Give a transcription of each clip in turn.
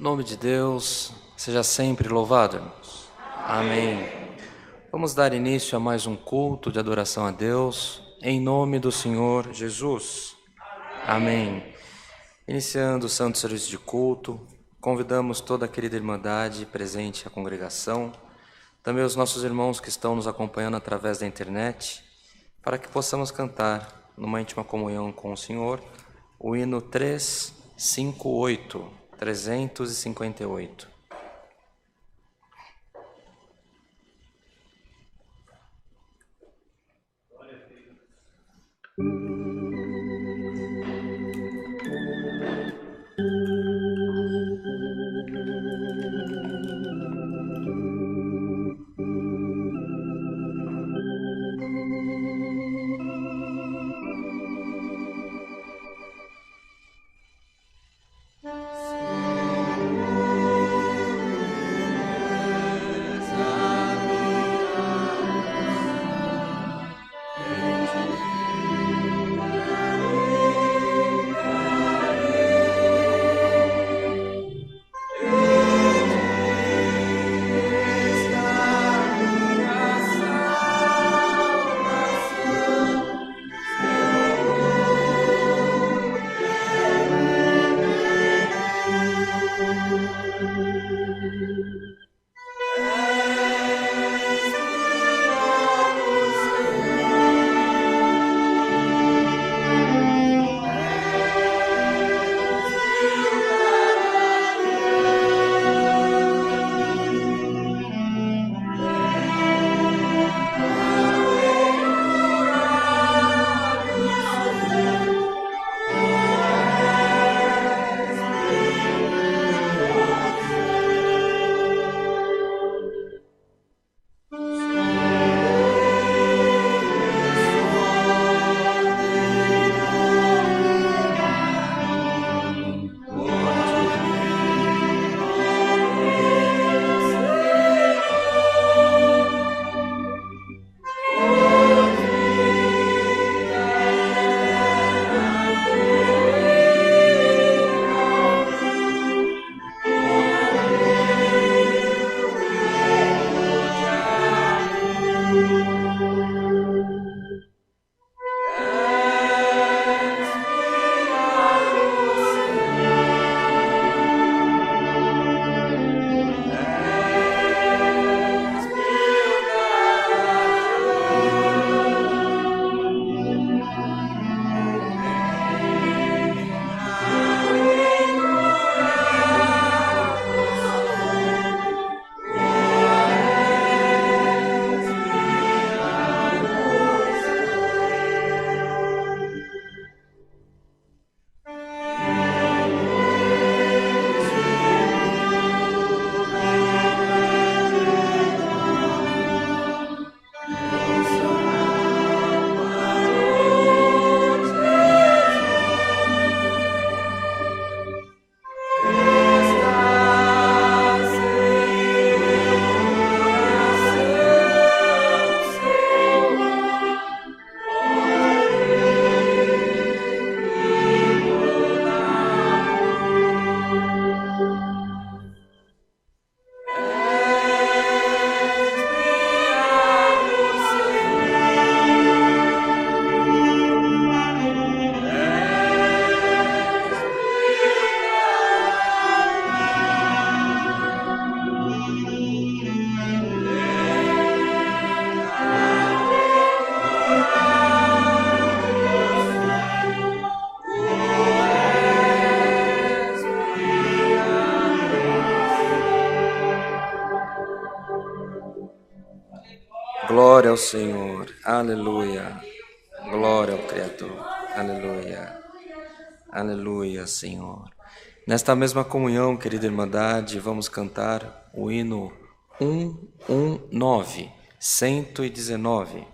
O nome de Deus seja sempre louvado, irmãos. Amém. Vamos dar início a mais um culto de adoração a Deus, em nome do Senhor Jesus. Amém. Iniciando o santo serviço de culto, convidamos toda a querida irmandade presente à congregação, também os nossos irmãos que estão nos acompanhando através da internet, para que possamos cantar, numa íntima comunhão com o Senhor, o hino 358. Glória ao Senhor, aleluia, glória ao Criador, aleluia, aleluia, Senhor. Nesta mesma comunhão, querida irmandade, vamos cantar o hino 119.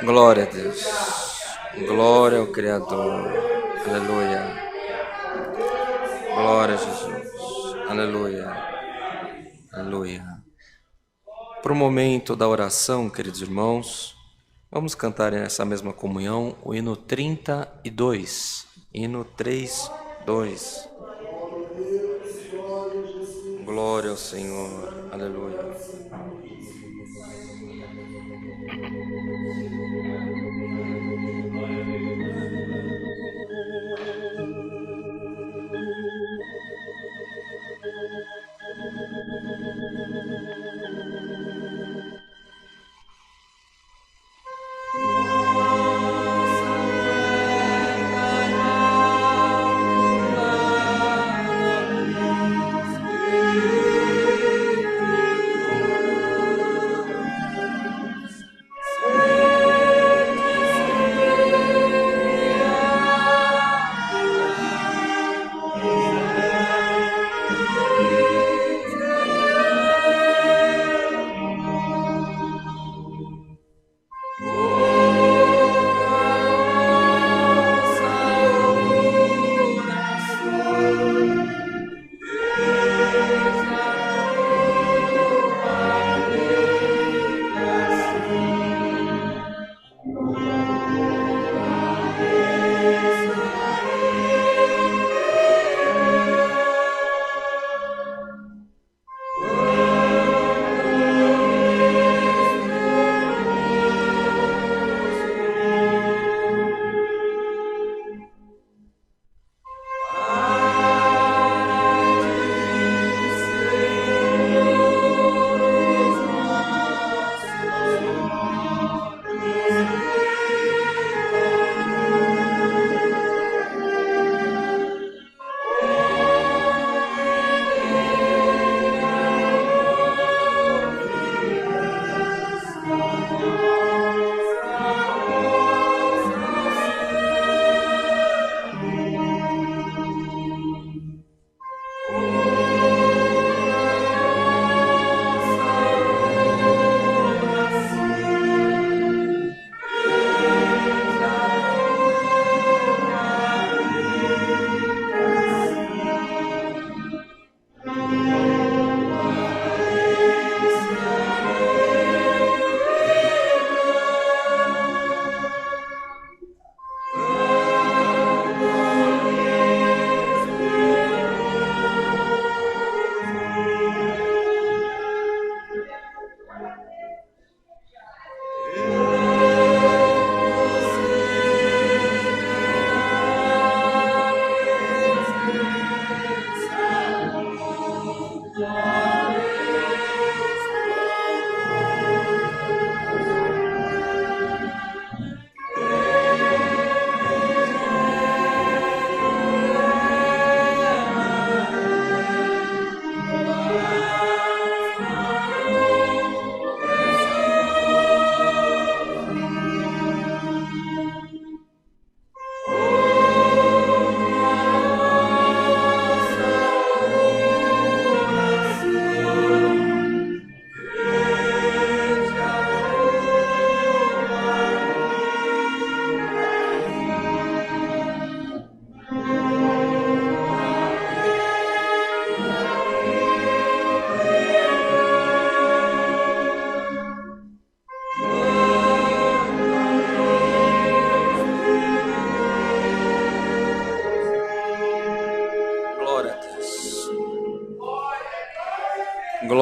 Glória a Deus. Glória ao Criador. Aleluia. Glória a Jesus. Aleluia. Aleluia. Para o momento da oração, queridos irmãos, vamos cantar nessa mesma comunhão o hino 32. Hino 3:2. Glória ao Senhor. Aleluia.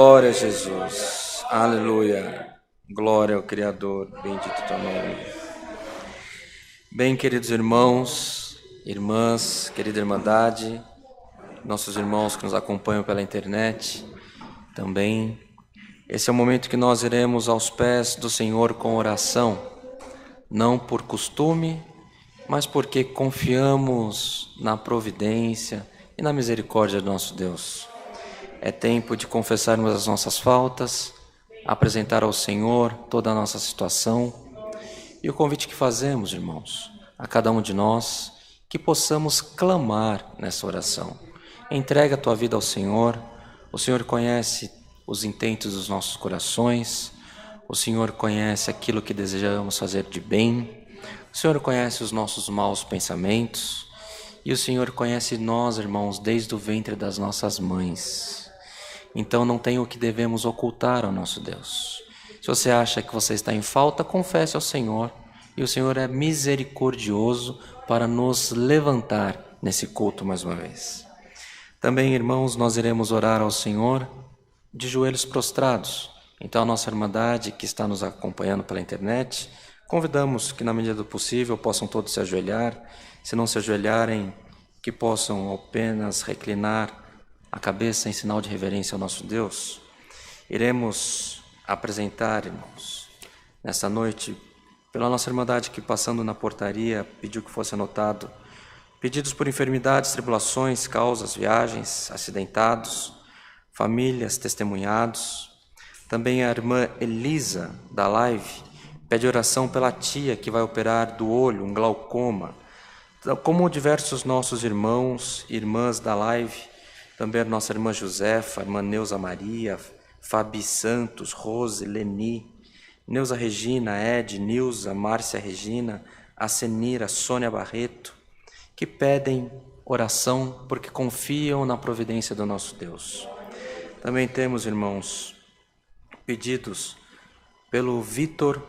Glória a Jesus. Aleluia. Glória ao Criador. Bendito teu nome. Bem, queridos irmãos, irmãs, querida Irmandade, nossos irmãos que nos acompanham pela internet também. Esse é o momento que nós iremos aos pés do Senhor com oração, não por costume, mas porque confiamos na providência e na misericórdia do nosso Deus. É tempo de confessarmos as nossas faltas, apresentar ao Senhor toda a nossa situação e o convite que fazemos, irmãos, a cada um de nós, que possamos clamar nessa oração. Entrega a tua vida ao Senhor, o Senhor conhece os intentos dos nossos corações, o Senhor conhece aquilo que desejamos fazer de bem, o Senhor conhece os nossos maus pensamentos e o Senhor conhece nós, irmãos, desde o ventre das nossas mães. Então não tem o que devemos ocultar ao nosso Deus. Se você acha que você está em falta, confesse ao Senhor, e o Senhor é misericordioso para nos levantar nesse culto mais uma vez. Também, irmãos, nós iremos orar ao Senhor de joelhos prostrados. Então a nossa Irmandade que está nos acompanhando pela internet, convidamos que na medida do possível possam todos se ajoelhar. Se não se ajoelharem, que possam apenas reclinar a cabeça em sinal de reverência ao nosso Deus. Iremos apresentar, irmãos, nessa noite, pela nossa Irmandade que passando na portaria pediu que fosse anotado pedidos por enfermidades, tribulações, causas, viagens, acidentados, famílias, testemunhados. Também a irmã Elisa, da live, pede oração pela tia que vai operar do olho, um glaucoma. Como diversos nossos irmãos e irmãs da live, também a nossa irmã Josefa, a irmã Neuza Maria, Fabi Santos, Rose, Leni, Neuza Regina, Ed, Nilza, Márcia Regina, Acenira, Sônia Barreto, que pedem oração porque confiam na providência do nosso Deus. Também temos, irmãos, pedidos pelo Vitor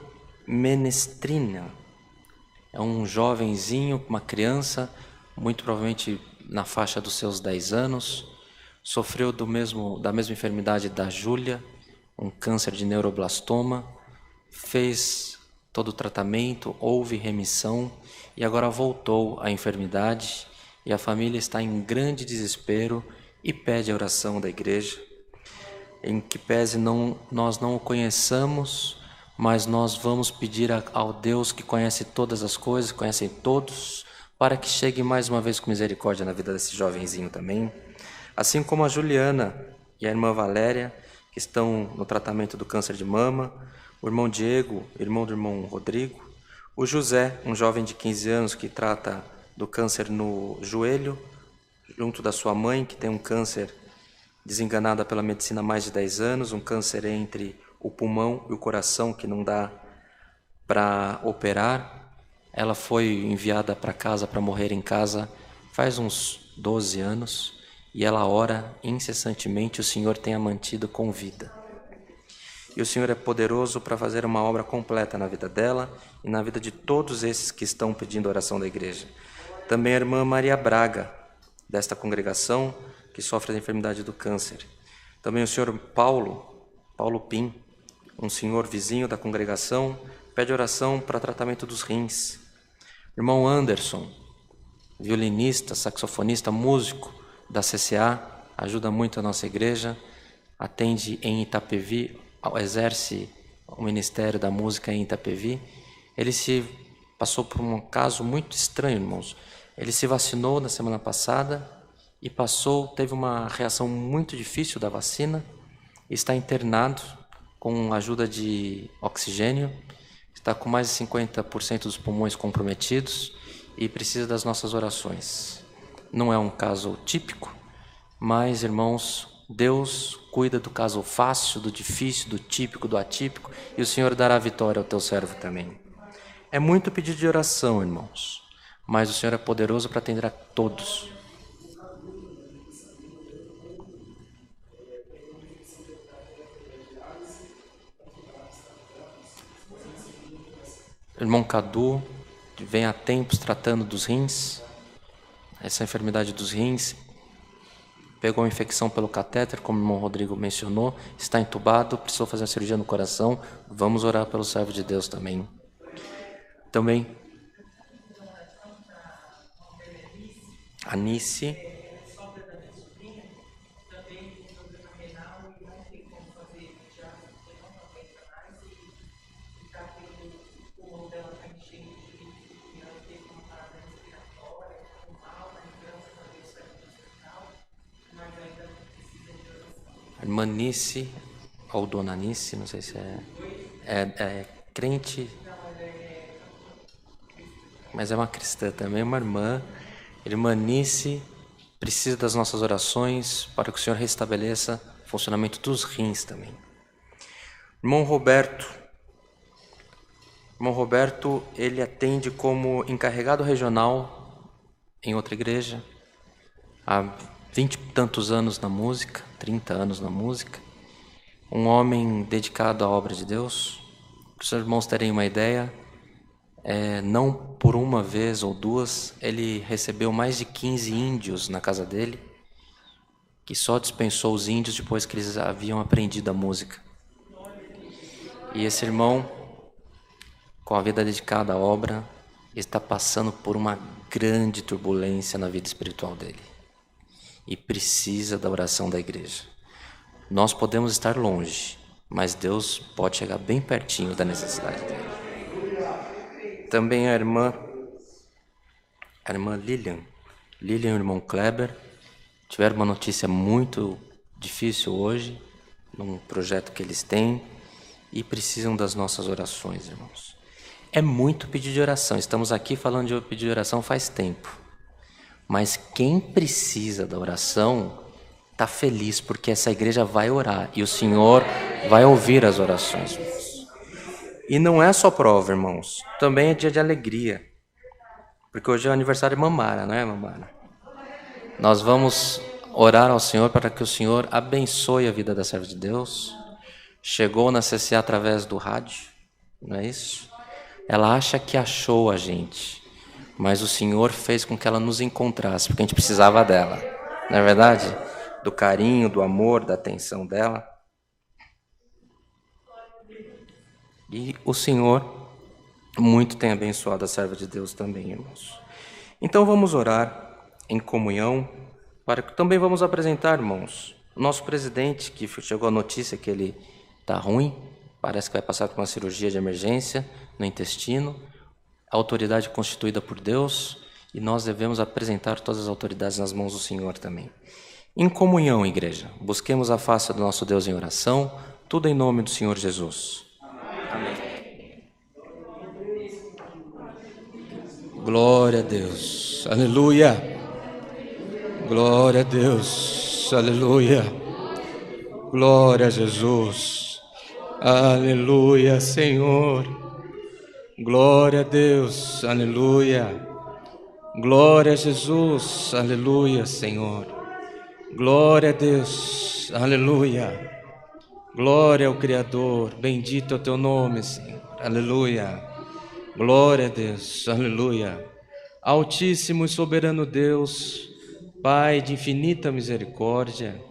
Menestrina. É um jovenzinho, uma criança, muito provavelmente na faixa dos seus 10 anos, sofreu da mesma enfermidade da Júlia, um câncer de neuroblastoma, fez todo o tratamento, houve remissão e agora voltou à enfermidade e a família está em grande desespero e pede a oração da igreja, em que pese nós não o conheçamos, mas nós vamos pedir ao Deus que conhece todas as coisas, conhece todos, para que chegue mais uma vez com misericórdia na vida desse jovenzinho também. Assim como a Juliana e a irmã Valéria, que estão no tratamento do câncer de mama, o irmão Diego, irmão do irmão Rodrigo, o José, um jovem de 15 anos que trata do câncer no joelho, junto da sua mãe, que tem um câncer desenganada pela medicina há mais de 10 anos, um câncer entre o pulmão e o coração que não dá para operar. Ela foi enviada para casa para morrer em casa faz uns 12 anos e ela ora incessantemente, o Senhor tem a mantido com vida. E o Senhor é poderoso para fazer uma obra completa na vida dela e na vida de todos esses que estão pedindo oração da igreja. Também a irmã Maria Braga, desta congregação, que sofre da enfermidade do câncer. Também o senhor Paulo Pim, um senhor vizinho da congregação, pede oração para tratamento dos rins. Irmão Anderson, violinista, saxofonista, músico da CCA, ajuda muito a nossa igreja, atende em Itapevi, exerce o ministério da música em Itapevi. Ele se passou por um caso muito estranho, irmãos. Ele se vacinou na semana passada e teve uma reação muito difícil da vacina, está internado com ajuda de oxigênio, está com mais de 50% dos pulmões comprometidos e precisa das nossas orações. Não é um caso típico, mas, irmãos, Deus cuida do caso fácil, do difícil, do típico, do atípico, e o Senhor dará vitória ao teu servo também. É muito pedido de oração, irmãos, mas o Senhor é poderoso para atender a todos. Irmão Cadu, que vem há tempos tratando dos rins, essa enfermidade dos rins, pegou infecção pelo catéter, como o irmão Rodrigo mencionou, está entubado, precisou fazer uma cirurgia no coração. Vamos orar pelo servo de Deus também. Também, Anice. Irmã Nice, ou Dona Nice, não sei se é crente, mas é uma cristã também, uma irmã. Irmã Nice precisa das nossas orações para que o Senhor restabeleça o funcionamento dos rins também. Irmão Roberto, ele atende como encarregado regional em outra igreja, há 20 e tantos anos na música, 30 anos na música, um homem dedicado à obra de Deus. Para os seus irmãos terem uma ideia, não por uma vez ou duas, ele recebeu mais de 15 índios na casa dele, que só dispensou os índios depois que eles haviam aprendido a música. E esse irmão, com a vida dedicada à obra, está passando por uma grande turbulência na vida espiritual dele. E precisa da oração da igreja. Nós podemos estar longe, mas Deus pode chegar bem pertinho da necessidade dele. Também a irmã Lilian e o irmão Kleber tiveram uma notícia muito difícil hoje, num projeto que eles têm, e precisam das nossas orações, irmãos. É muito pedido de oração, estamos aqui falando de pedir de oração faz tempo. Mas quem precisa da oração está feliz, porque essa igreja vai orar e o Senhor vai ouvir as orações, irmãos. E não é só prova, irmãos, também é dia de alegria, porque hoje é o aniversário de Mamara, não é, Mamara? Nós vamos orar ao Senhor para que o Senhor abençoe a vida da serva de Deus. Chegou na CCA através do rádio, não é isso? Ela acha que achou a gente, mas o Senhor fez com que ela nos encontrasse, porque a gente precisava dela, não é verdade? Do carinho, do amor, da atenção dela. E o Senhor muito tem abençoado a serva de Deus também, irmãos. Então vamos orar em comunhão, para que também vamos apresentar, irmãos, o nosso presidente, que chegou a notícia que ele está ruim, parece que vai passar por uma cirurgia de emergência no intestino, a autoridade constituída por Deus, e nós devemos apresentar todas as autoridades nas mãos do Senhor também. Em comunhão, igreja, busquemos a face do nosso Deus em oração, tudo em nome do Senhor Jesus. Amém. Glória a Deus, aleluia. Glória a Deus, aleluia. Glória a Jesus, aleluia, Senhor. Glória a Deus, aleluia. Glória a Jesus, aleluia, Senhor. Glória a Deus, aleluia. Glória ao Criador, bendito é o teu nome, Senhor, aleluia. Glória a Deus, aleluia. Altíssimo e soberano Deus, Pai de infinita misericórdia,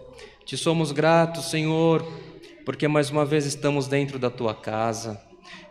te somos gratos, Senhor, porque mais uma vez estamos dentro da tua casa.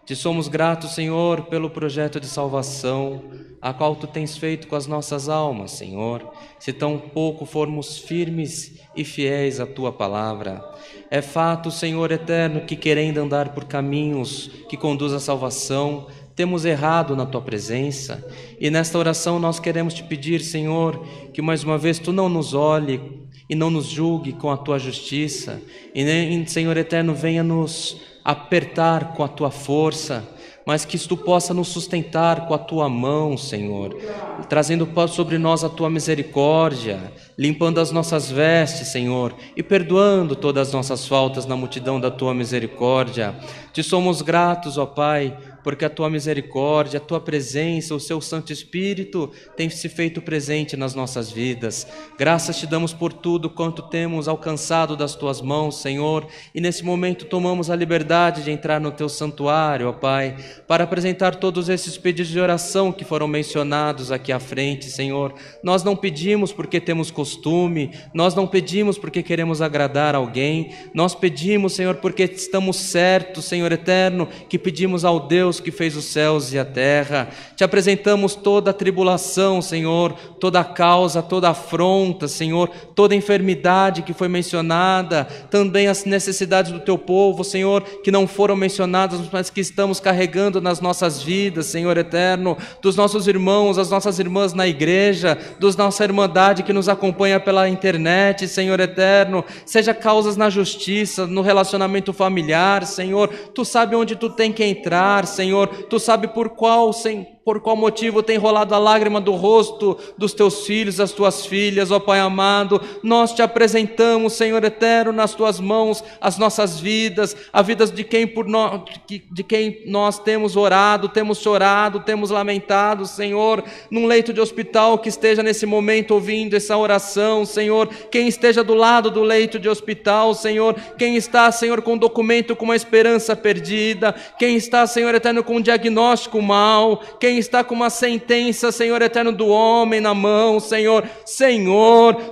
Te somos gratos, Senhor, pelo projeto de salvação, a qual tu tens feito com as nossas almas, Senhor, se tão pouco formos firmes e fiéis à tua palavra. É fato, Senhor eterno, que querendo andar por caminhos que conduzem à salvação, temos errado na tua presença, e nesta oração nós queremos te pedir, Senhor, que mais uma vez tu não nos olhe e não nos julgue com a tua justiça, e nem, Senhor eterno, venha nos apertar com a tua força, mas que tu possa nos sustentar com a tua mão, Senhor, trazendo sobre nós a tua misericórdia, limpando as nossas vestes, Senhor, e perdoando todas as nossas faltas na multidão da tua misericórdia. Te somos gratos, ó Pai, porque a tua misericórdia, a tua presença, o seu Santo Espírito tem se feito presente nas nossas vidas. Graças te damos por tudo quanto temos alcançado das tuas mãos, Senhor, e nesse momento tomamos a liberdade de entrar no teu santuário, ó Pai, para apresentar todos esses pedidos de oração que foram mencionados aqui à frente, Senhor. Nós não pedimos porque temos costume, costume, nós não pedimos porque queremos agradar alguém, nós pedimos, Senhor, porque estamos certos, Senhor eterno, que pedimos ao Deus que fez os céus e a terra. Te apresentamos toda a tribulação, Senhor, toda a causa, toda a afronta, Senhor, toda a enfermidade que foi mencionada, também as necessidades do teu povo, Senhor, que não foram mencionadas, mas que estamos carregando nas nossas vidas, Senhor eterno, dos nossos irmãos, as nossas irmãs na igreja, dos nossa irmandade que nos acompanha pela internet, Senhor eterno, seja causas na justiça, no relacionamento familiar, Senhor, tu sabe onde tu tem que entrar, Senhor, tu sabe por qual motivo tem rolado a lágrima do rosto dos teus filhos, das tuas filhas, ó Pai amado. Nós te apresentamos, Senhor eterno, nas tuas mãos as nossas vidas, a vidas de quem nós temos orado, temos chorado, temos lamentado, Senhor, num leito de hospital que esteja nesse momento ouvindo essa oração, Senhor, quem esteja do lado do leito de hospital, Senhor, quem está, Senhor, com um documento com uma esperança perdida, quem está, Senhor eterno, com um diagnóstico mau, quem está com uma sentença, Senhor eterno, do homem na mão, Senhor,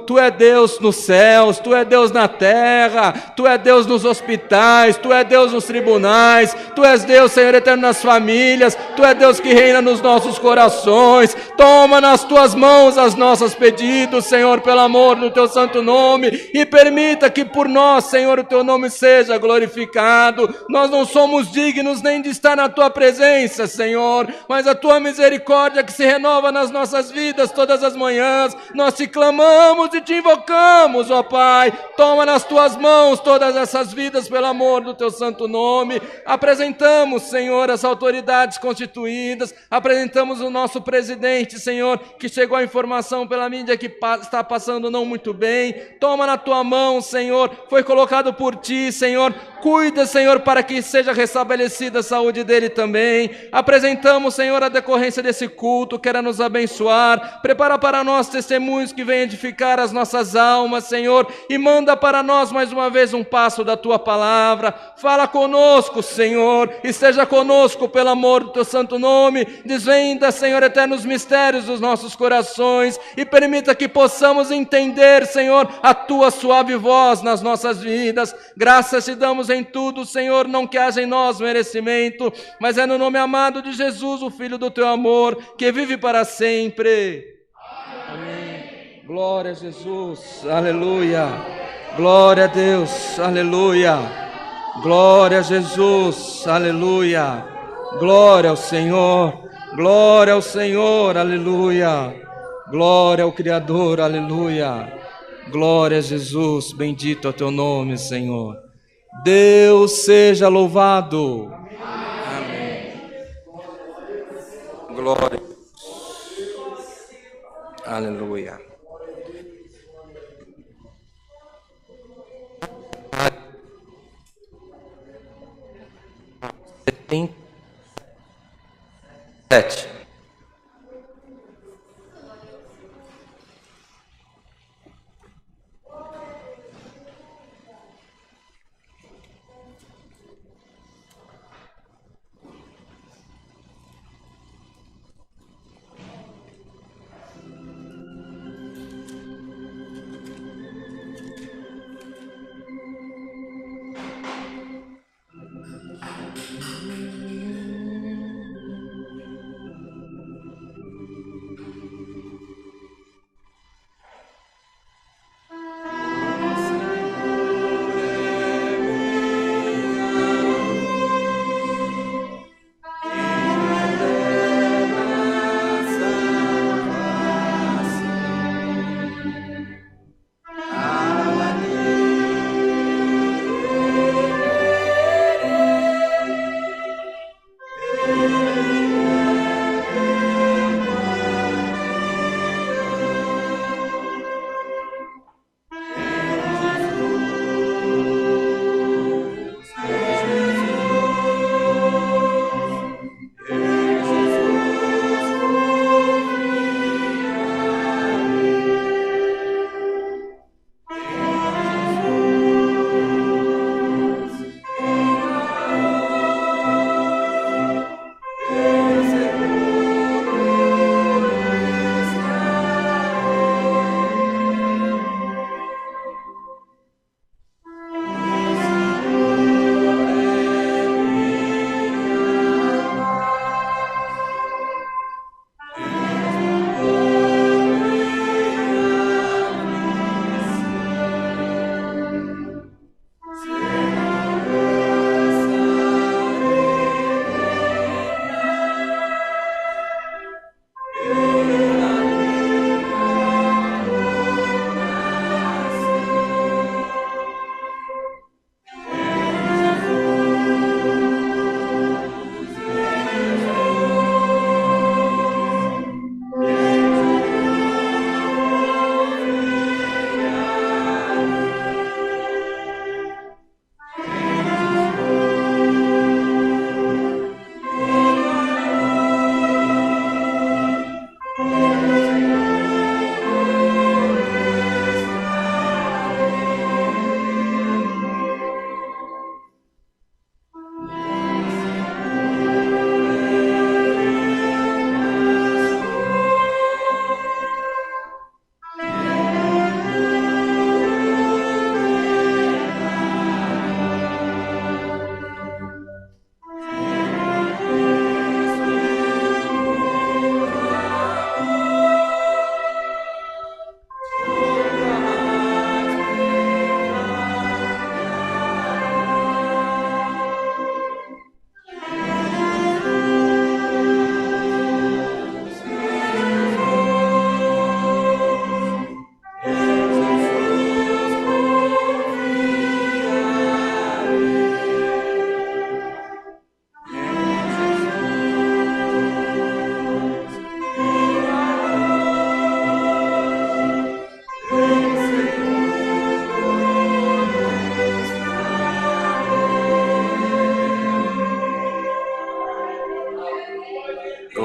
Tu é Deus nos céus, Tu é Deus na terra, Tu é Deus nos hospitais, Tu é Deus nos tribunais, Tu és Deus, Senhor eterno, nas famílias, Tu é Deus que reina nos nossos corações. Toma nas Tuas mãos as nossas pedidos, Senhor, pelo amor do Teu santo nome, e permita que por nós, Senhor, o Teu nome seja glorificado. Nós não somos dignos nem de estar na Tua presença, Senhor, mas a Tua misericórdia que se renova nas nossas vidas todas as manhãs, nós te clamamos e te invocamos, ó Pai. Toma nas Tuas mãos todas essas vidas pelo amor do Teu santo nome. Apresentamos, Senhor, as autoridades constituídas, apresentamos o nosso presidente, Senhor, que chegou a informação pela mídia que está passando não muito bem. Toma na Tua mão, Senhor, foi colocado por Ti, Senhor, cuida, Senhor, para que seja restabelecida a saúde dele também. Apresentamos, Senhor, a decorrência desse culto, queira nos abençoar, prepara para nós testemunhos que venham edificar as nossas almas, Senhor, e manda para nós mais uma vez um passo da Tua palavra. Fala conosco, Senhor, esteja conosco pelo amor do Teu santo nome. Desvenda, Senhor eterno, os mistérios dos nossos corações e permita que possamos entender, Senhor, a Tua suave voz nas nossas vidas. Graças te damos em tudo, Senhor, não que haja em nós merecimento, mas é no nome amado de Jesus, o Filho do Teu amor, que vive para sempre. Amém. Glória a Jesus, aleluia. Glória a Deus, aleluia. Glória a Jesus, aleluia. Glória ao Senhor, aleluia. Glória ao Criador, aleluia. Glória a Jesus, bendito é o Teu nome, Senhor. Deus seja louvado. Amém. Glória. Aleluia. Tem 7.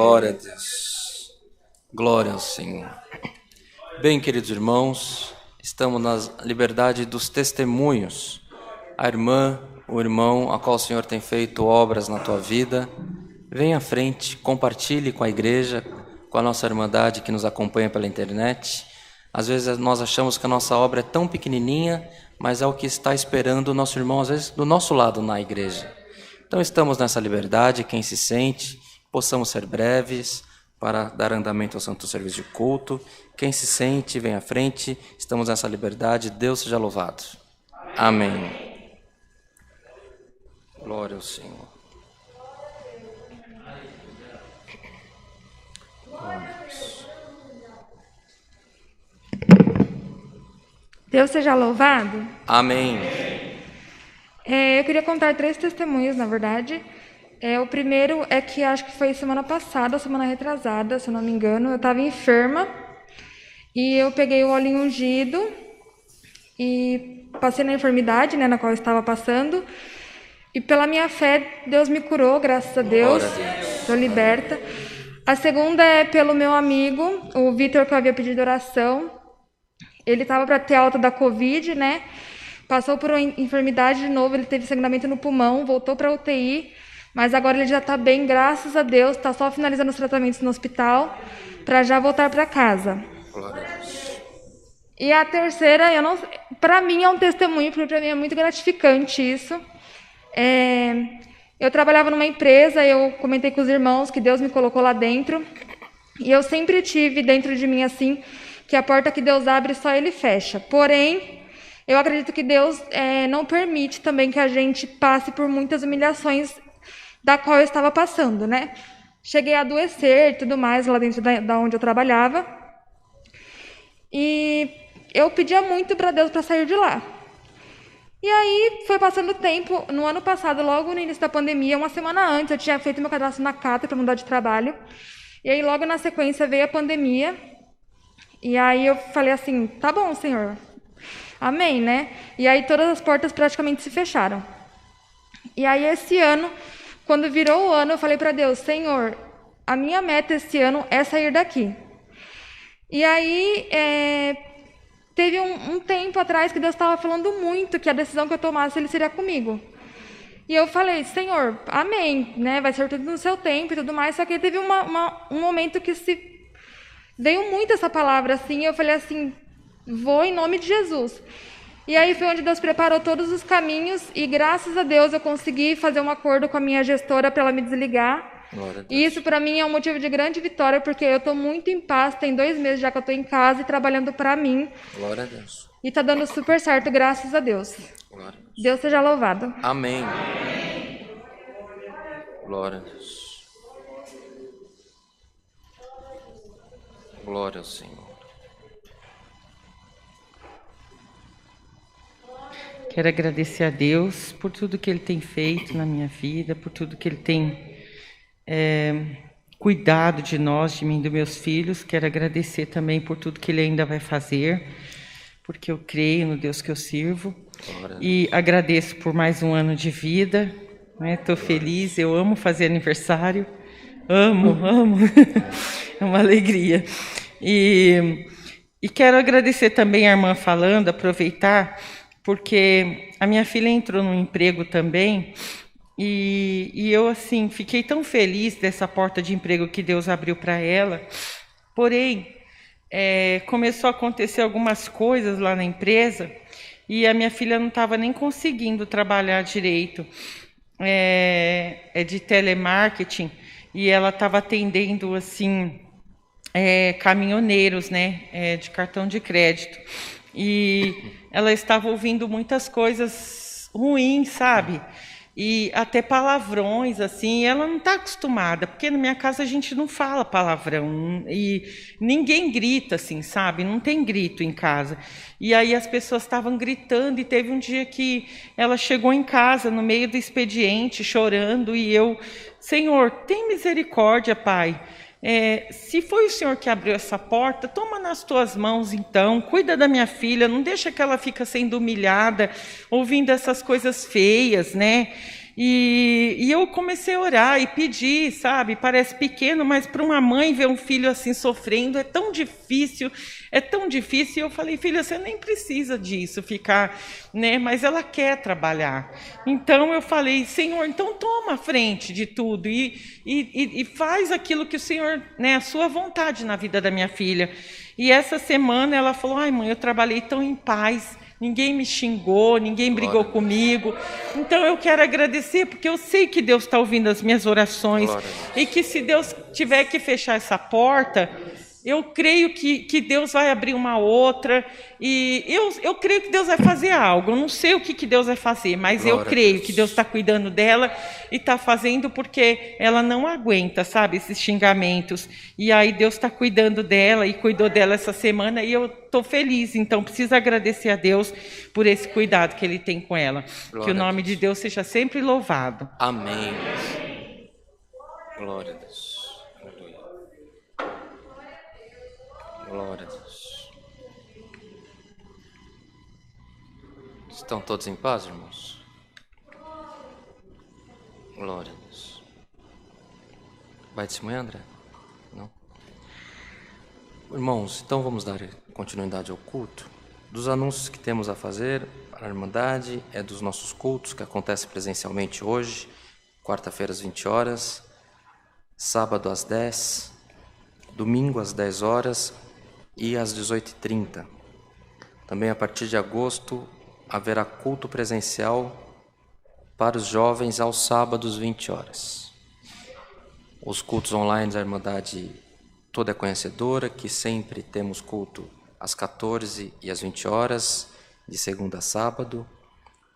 Glória a Deus. Glória ao Senhor. Bem, queridos irmãos, estamos na liberdade dos testemunhos. A irmã, o irmão, a qual o Senhor tem feito obras na tua vida, venha à frente, compartilhe com a igreja, com a nossa irmandade que nos acompanha pela internet. Às vezes nós achamos que a nossa obra é tão pequenininha, mas é o que está esperando o nosso irmão, às vezes, do nosso lado na igreja. Então estamos nessa liberdade, quem se sente, possamos ser breves para dar andamento ao santo serviço de culto. Quem se sente, vem à frente, estamos nessa liberdade, Deus seja louvado. Amém. Glória ao Senhor. Glória a Deus. Deus seja louvado. Amém. Eu queria contar 3 testemunhos, na verdade. O primeiro é que acho que foi semana passada, semana retrasada, se eu não me engano. Eu estava enferma e eu peguei o óleo ungido e passei na enfermidade, né, na qual eu estava passando. E pela minha fé, Deus me curou, graças a Deus. Estou liberta. A segunda é pelo meu amigo, o Vitor, que eu havia pedido oração. Ele estava para ter alta da Covid, né? Passou por uma enfermidade de novo, ele teve sangramento no pulmão, voltou para a UTI, mas agora ele já está bem, graças a Deus, está só finalizando os tratamentos no hospital para já voltar para casa. Glória a Deus. E a terceira, para mim é um testemunho, porque para mim é muito gratificante isso. Eu trabalhava numa empresa, eu comentei com os irmãos que Deus me colocou lá dentro, e eu sempre tive dentro de mim assim, que a porta que Deus abre só Ele fecha. Porém, eu acredito que Deus não permite também que a gente passe por muitas humilhações da qual eu estava passando, né? Cheguei a adoecer e tudo mais lá dentro da onde eu trabalhava. E eu pedia muito para Deus para sair de lá. E aí foi passando o tempo. No ano passado, logo no início da pandemia, uma semana antes, eu tinha feito meu cadastro na Cata para mudar de trabalho. E aí logo na sequência veio a pandemia. E aí eu falei assim, tá bom, Senhor. Amém, né? E aí todas as portas praticamente se fecharam. E aí esse ano, quando virou o ano, eu falei para Deus, Senhor, a minha meta esse ano é sair daqui. E aí teve um tempo atrás que Deus estava falando muito que a decisão que eu tomasse, Ele seria comigo. E eu falei, Senhor, amém, né? Vai ser tudo no seu tempo e tudo mais. Só que teve um momento que veio muito essa palavra assim, e eu falei assim, vou em nome de Jesus. E aí foi onde Deus preparou todos os caminhos e graças a Deus eu consegui fazer um acordo com a minha gestora para ela me desligar. E isso para mim é um motivo de grande vitória, porque eu estou muito em paz, tem 2 meses já que eu estou em casa e trabalhando para mim. Glória a Deus. E está dando super certo, graças a Deus. Glória a Deus. Deus seja louvado. Amém. Glória a Deus. Glória ao Senhor. Quero agradecer a Deus por tudo que Ele tem feito na minha vida, por tudo que Ele tem cuidado de nós, de mim e dos meus filhos. Quero agradecer também por tudo que Ele ainda vai fazer, porque eu creio no Deus que eu sirvo. E agradeço por mais um ano de vida. Estou feliz, eu amo fazer aniversário. Amo. É uma alegria. E quero agradecer também a irmã falando, aproveitar, porque a minha filha entrou num emprego também, e eu, assim, fiquei tão feliz dessa porta de emprego que Deus abriu para ela. Porém, começou a acontecer algumas coisas lá na empresa, e a minha filha não estava nem conseguindo trabalhar direito. É de telemarketing, e ela estava atendendo, assim, caminhoneiros, né, de cartão de crédito. E ela estava ouvindo muitas coisas ruins, sabe? E até palavrões, assim, e ela não está acostumada, porque na minha casa a gente não fala palavrão, e ninguém grita, assim, sabe? Não tem grito em casa. E aí as pessoas estavam gritando, e teve um dia que ela chegou em casa, no meio do expediente, chorando, e eu, Senhor, tem misericórdia, Pai. Se foi o Senhor que abriu essa porta, toma nas tuas mãos então, cuida da minha filha, não deixa que ela fique sendo humilhada, ouvindo essas coisas feias, né? E eu comecei a orar e pedir, sabe? Parece pequeno, mas para uma mãe ver um filho assim sofrendo é tão difícil, é tão difícil. E eu falei, filha, você nem precisa disso, ficar, né? Mas ela quer trabalhar. Então eu falei, Senhor, então toma a frente de tudo e faz aquilo que o Senhor, né? A sua vontade na vida da minha filha. E essa semana ela falou, ai mãe, eu trabalhei tão em paz. Ninguém me xingou, ninguém brigou comigo. Então eu quero agradecer, porque eu sei que Deus está ouvindo as minhas orações. E que se Deus tiver que fechar essa porta, eu creio que Deus vai abrir uma outra. E eu creio que Deus vai fazer algo. Eu não sei o que Deus vai fazer, mas eu creio que Deus está cuidando dela e está fazendo porque ela não aguenta, sabe, esses xingamentos. E aí Deus está cuidando dela e cuidou dela essa semana e eu estou feliz. Então preciso agradecer a Deus por esse cuidado que Ele tem com ela. Que o nome de Deus seja sempre louvado. Amém. Glória a Deus. Glória a Deus. Estão todos em paz, irmãos? Glória a Deus. Vai testemunhar, André? Não? Irmãos, então vamos dar continuidade ao culto. Dos anúncios que temos a fazer para a Irmandade é dos nossos cultos que acontecem presencialmente hoje, quarta-feira às 20 horas, sábado às 10, domingo às 10 horas e às 18h30. Também a partir de agosto haverá culto presencial para os jovens aos sábados 20 horas. Os cultos online da Irmandade Toda é Conhecedora, que sempre temos culto às 14 e às 20 horas, de segunda a sábado,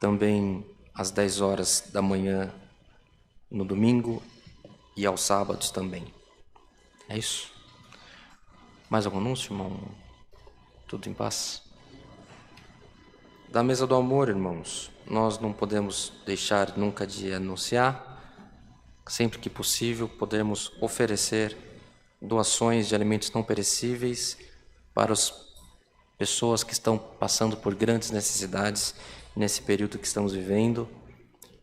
também às 10 horas da manhã no domingo e aos sábados também. É isso? Mais algum anúncio, irmão? Tudo em paz? Da mesa do amor, irmãos, nós não podemos deixar nunca de anunciar. Sempre que possível, podemos oferecer doações de alimentos não perecíveis para as pessoas que estão passando por grandes necessidades nesse período que estamos vivendo,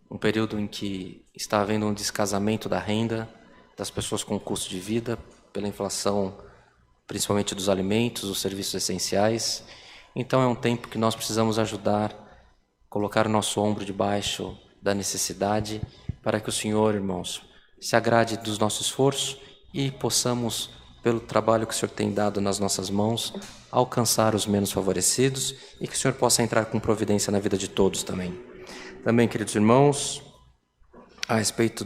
um período em que está havendo um descasamento da renda das pessoas com custo de vida, pela inflação, principalmente dos alimentos, dos serviços essenciais. Então é um tempo que nós precisamos ajudar, colocar o nosso ombro debaixo da necessidade, para que o Senhor, irmãos, se agrade dos nossos esforços e possamos, pelo trabalho que o Senhor tem dado nas nossas mãos, alcançar os menos favorecidos e que o Senhor possa entrar com providência na vida de todos também. Também, queridos irmãos, a respeito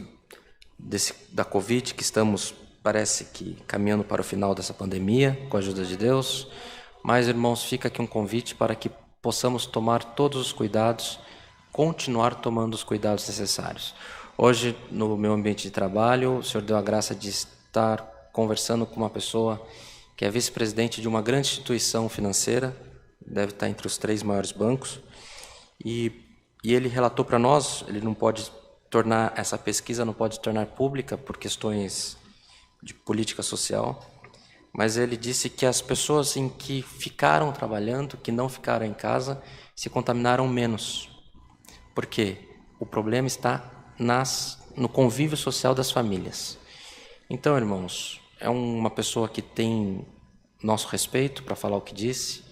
da Covid, que estamos, parece que, caminhando para o final dessa pandemia, com a ajuda de Deus. Mas, irmãos, fica aqui um convite para que possamos tomar todos os cuidados, continuar tomando os cuidados necessários. Hoje, no meu ambiente de trabalho, o Senhor deu a graça de estar conversando com uma pessoa que é vice-presidente de uma grande instituição financeira, deve estar entre os 3 maiores bancos, e ele relatou para nós, ele não pode tornar, essa pesquisa não pode tornar pública por questões de política social, mas ele disse que as pessoas em que ficaram trabalhando, que não ficaram em casa, se contaminaram menos. Por quê? O problema está no convívio social das famílias. Então, irmãos, é uma pessoa que tem nosso respeito para falar o que disse,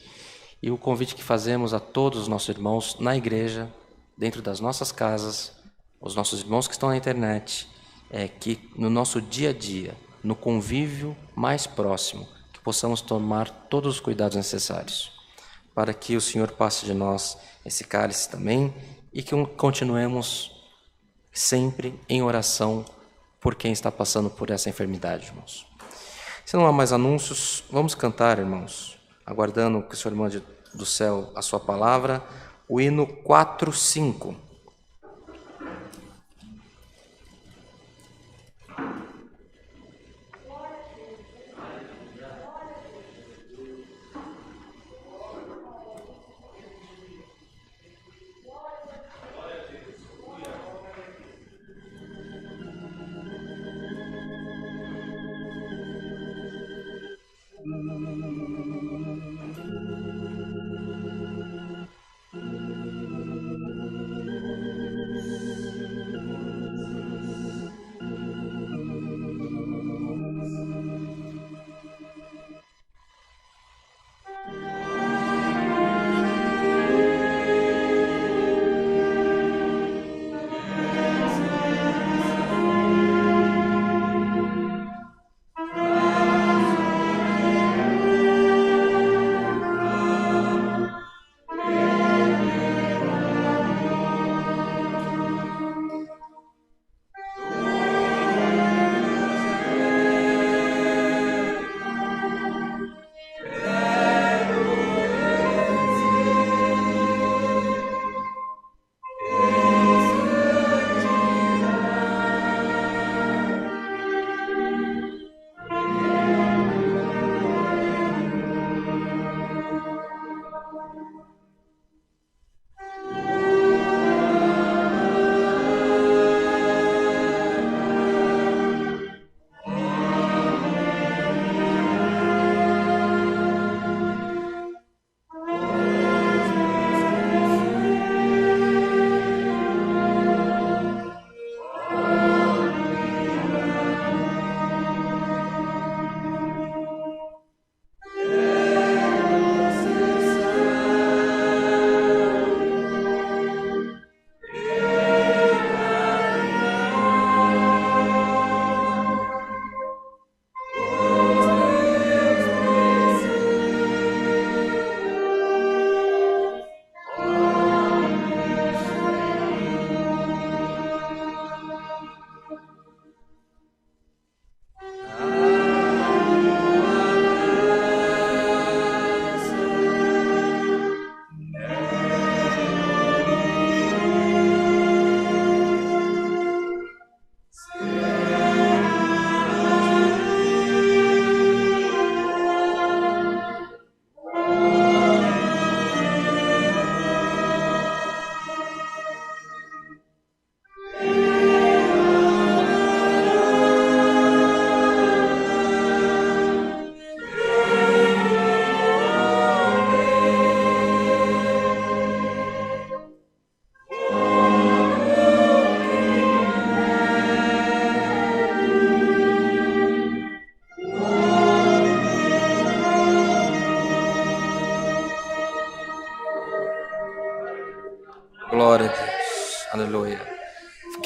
e o convite que fazemos a todos os nossos irmãos na igreja, dentro das nossas casas, os nossos irmãos que estão na internet, é que no nosso dia a dia, no convívio mais próximo, que possamos tomar todos os cuidados necessários, para que o Senhor passe de nós esse cálice também, e que continuemos sempre em oração por quem está passando por essa enfermidade, irmãos. Se não há mais anúncios, vamos cantar, irmãos, aguardando que o Senhor mande do céu a sua palavra, o hino 4:5.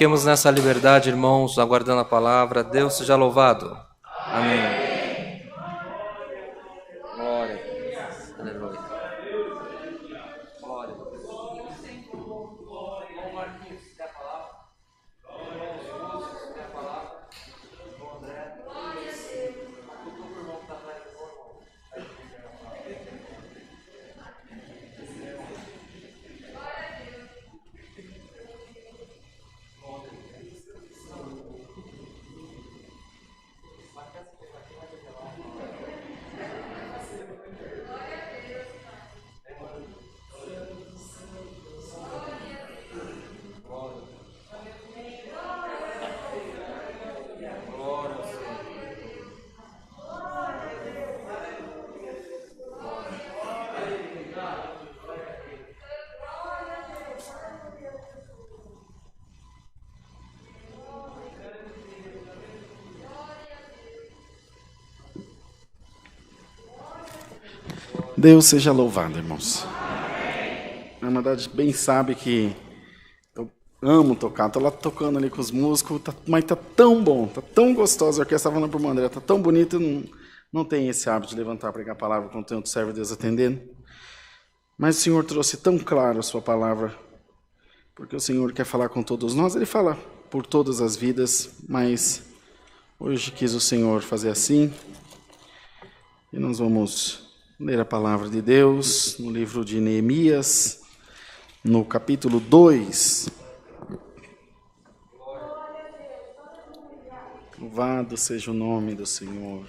Fiquemos nessa liberdade, irmãos, aguardando a palavra. Deus seja louvado. Amém. Glória a Deus. Aleluia. Glória a Deus seja louvado, irmãos. A Irmandade bem sabe que eu amo tocar. Estou lá tocando ali com os músicos, mas tá tão bom, tá tão gostoso. A orquestra falando para o André, tá tão bonito. Não tem esse hábito de levantar, pregar a palavra quando tem outro servo de Deus atendendo. Mas o Senhor trouxe tão claro a sua palavra, porque o Senhor quer falar com todos nós. Ele fala por todas as vidas, mas hoje quis o Senhor fazer assim. E nós vamos ler a palavra de Deus no livro de Neemias, no capítulo 2. Louvado seja o nome do Senhor.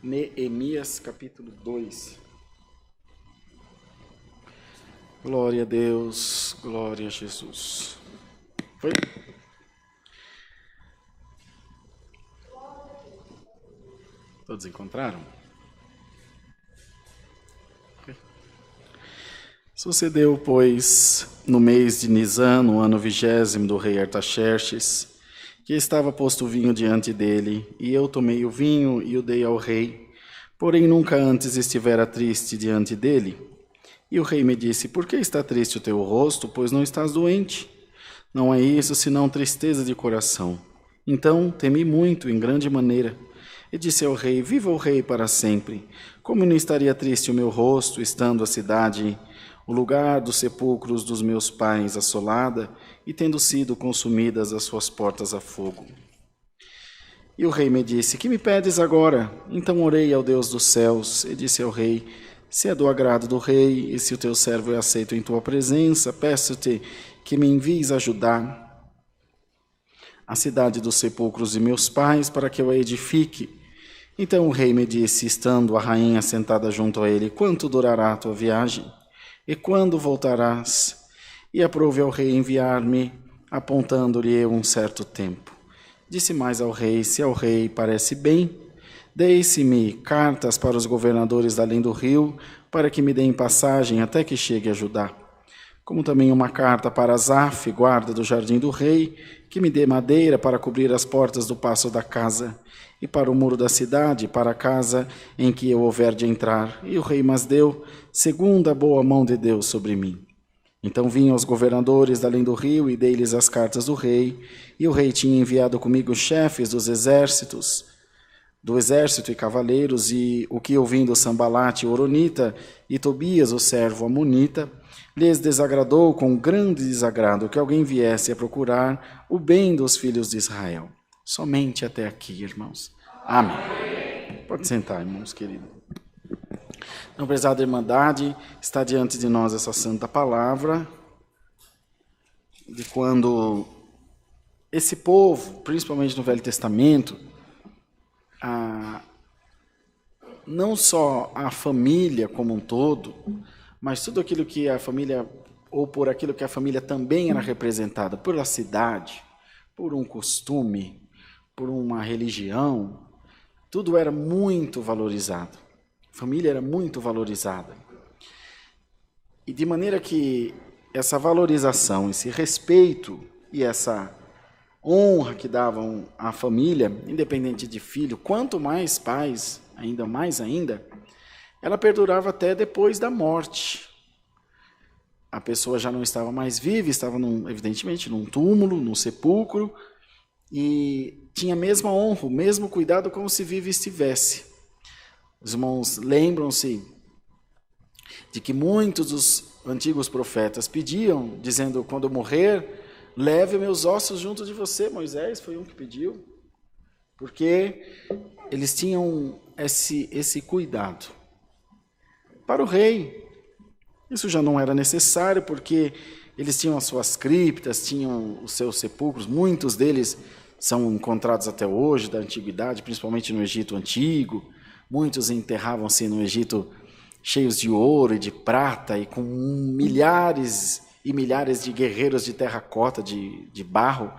Neemias, capítulo 2. Glória a Deus, glória a Jesus. Foi? Todos encontraram? Sucedeu, pois, no mês de Nisan, no ano 20º do rei Artaxerxes, que estava posto o vinho diante dele, e eu tomei o vinho e o dei ao rei, porém nunca antes estivera triste diante dele. E o rei me disse: por que está triste o teu rosto, pois não estás doente? Não é isso, senão tristeza de coração. Então temi muito, em grande maneira. E disse ao rei: viva o rei para sempre. Como não estaria triste o meu rosto, estando a cidade, o lugar dos sepulcros dos meus pais, assolada, e tendo sido consumidas as suas portas a fogo? E o rei me disse: que me pedes agora? Então orei ao Deus dos céus, e disse ao rei: se é do agrado do rei, e se o teu servo é aceito em tua presença, peço-te que me envies ajudar a cidade dos sepulcros de meus pais, para que eu a edifique. Então o rei me disse, estando a rainha sentada junto a ele: quanto durará a tua viagem? E quando voltarás? E aprouve ao rei enviar-me, apontando-lhe um certo tempo. Disse mais ao rei: se ao rei parece bem, deixe-me cartas para os governadores além do rio, para que me deem passagem até que chegue a Judá. Como também uma carta para Asaf, guarda do jardim do rei, que me dê madeira para cobrir as portas do paço da casa, e para o muro da cidade, para a casa em que eu houver de entrar. E o rei mas deu, segundo a boa mão de Deus sobre mim. Então vinham os governadores além do rio, e dei-lhes as cartas do rei, e o rei tinha enviado comigo os chefes dos exércitos, do exército e cavaleiros, e o que ouvindo Sambalate, o Horonita, e Tobias, o servo amonita, lhes desagradou com grande desagrado que alguém viesse a procurar o bem dos filhos de Israel. Somente até aqui, irmãos. Amém. Pode sentar, irmãos queridos. Então, prezada Irmandade, está diante de nós essa santa palavra, de quando esse povo, principalmente no Velho Testamento, não só a família como um todo, mas tudo aquilo que a família, ou por aquilo que a família também era representada, pela cidade, por um costume, por uma religião, tudo era muito valorizado. A família era muito valorizada. E de maneira que essa valorização, esse respeito e essa honra que davam à família, independente de filho, quanto mais pais, ainda mais ainda, ela perdurava até depois da morte. a pessoa já não estava mais viva, estava, evidentemente, num túmulo, num sepulcro, e tinha a mesma honra, o mesmo cuidado como se viva estivesse. Os irmãos lembram-se de que muitos dos antigos profetas pediam, dizendo, quando eu morrer, leve meus ossos junto de você. Moisés foi um que pediu, porque eles tinham esse cuidado. Para o rei, isso já não era necessário, porque eles tinham as suas criptas, tinham os seus sepulcros, muitos deles são encontrados até hoje, da antiguidade, principalmente no Egito Antigo. Muitos enterravam-se no Egito cheios de ouro e de prata, e com milhares e milhares de guerreiros de terracota, de barro,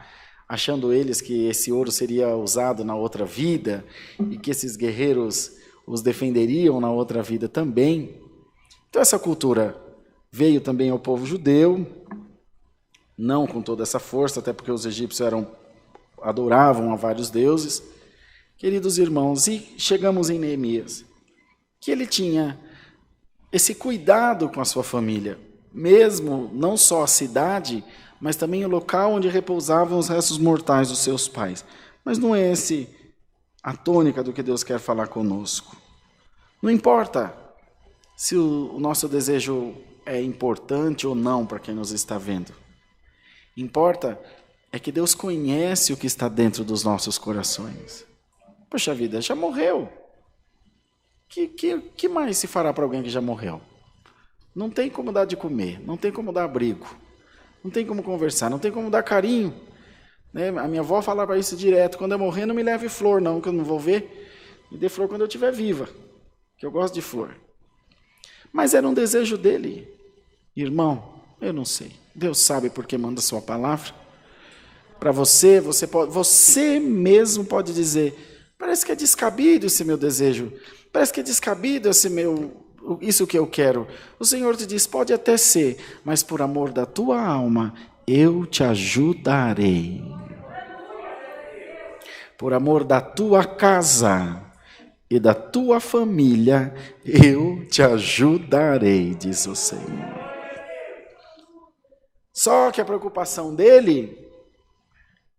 achando eles que esse ouro seria usado na outra vida, e que esses guerreiros os defenderiam na outra vida também. Então essa cultura veio também ao povo judeu, não com toda essa força, até porque os egípcios adoravam a vários deuses. Queridos irmãos, e chegamos em Neemias, que ele tinha esse cuidado com a sua família, mesmo não só a cidade, mas também o local onde repousavam os restos mortais dos seus pais. Mas não é esse a tônica do que Deus quer falar conosco. Não importa se o nosso desejo é importante ou não para quem nos está vendo. Importa é que Deus conhece o que está dentro dos nossos corações. Poxa vida, já morreu. Que mais se fará para alguém que já morreu? Não tem como dar de comer, não tem como dar abrigo, não tem como conversar, não tem como dar carinho. Né? A minha avó falava isso direto: quando eu morrer, não me leve flor, não, que eu não vou ver. Me dê flor quando eu estiver viva, que eu gosto de flor. Mas era um desejo dele. Irmão, eu não sei. Deus sabe por que manda a sua palavra. Para você mesmo pode dizer: parece que é descabido esse meu desejo, parece que é descabido isso que eu quero. O Senhor te diz: pode até ser, mas por amor da tua alma, eu te ajudarei. Por amor da tua casa e da tua família, eu te ajudarei, diz o Senhor. Só que a preocupação dele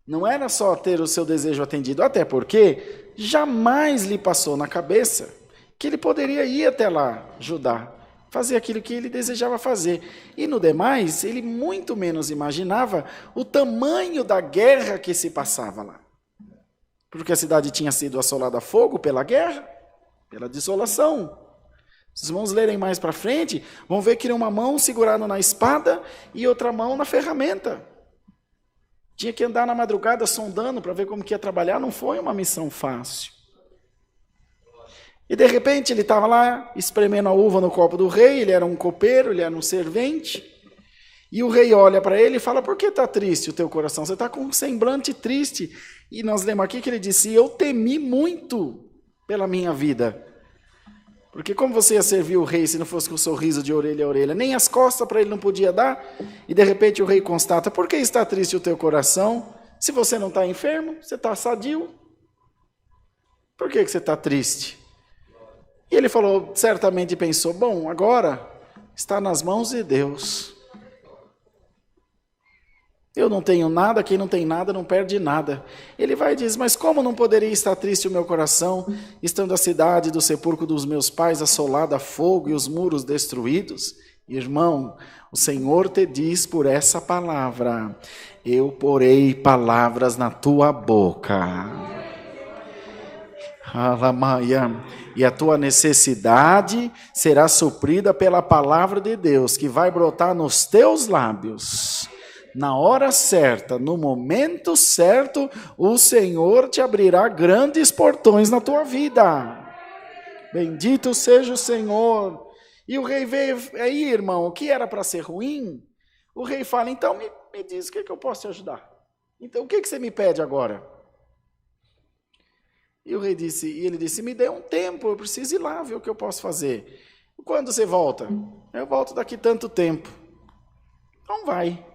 não era só ter o seu desejo atendido, até porque jamais lhe passou na cabeça que ele poderia ir até lá, Judá, fazer aquilo que ele desejava fazer. E no demais, ele muito menos imaginava o tamanho da guerra que se passava lá. Porque a cidade tinha sido assolada a fogo pela guerra, pela desolação. Se os irmãos lerem mais para frente, vão ver que era uma mão segurada na espada e outra mão na ferramenta. Tinha que andar na madrugada sondando para ver como que ia trabalhar, não foi uma missão fácil. E de repente ele estava lá espremendo a uva no copo do rei, ele era um copeiro, ele era um servente, e o rei olha para ele e fala: por que está triste o teu coração? Você está com um semblante triste. E nós lemos aqui que ele disse: eu temi muito pela minha vida. Porque como você ia servir o rei se não fosse com o sorriso de orelha a orelha? Nem as costas para ele não podia dar. E de repente o rei constata: por que está triste o teu coração? Se você não está enfermo, você está sadio. Por que você está triste? E ele falou, certamente pensou: bom, agora está nas mãos de Deus. Eu não tenho nada, quem não tem nada não perde nada. Ele vai e diz: mas como não poderia estar triste o meu coração, estando a cidade do sepulcro dos meus pais assolada a fogo e os muros destruídos? Irmão, o Senhor te diz por essa palavra: eu porei palavras na tua boca. Alamaia. E a tua necessidade será suprida pela palavra de Deus, que vai brotar nos teus lábios. Na hora certa, no momento certo, o Senhor te abrirá grandes portões na tua vida. Bendito seja o Senhor. E o rei veio aí, irmão, o que era para ser ruim, o rei fala: então me diz o que eu posso te ajudar. Então o que você me pede agora? E ele disse: me dê um tempo, eu preciso ir lá ver o que eu posso fazer. Quando você volta? Eu volto daqui tanto tempo. Então vai.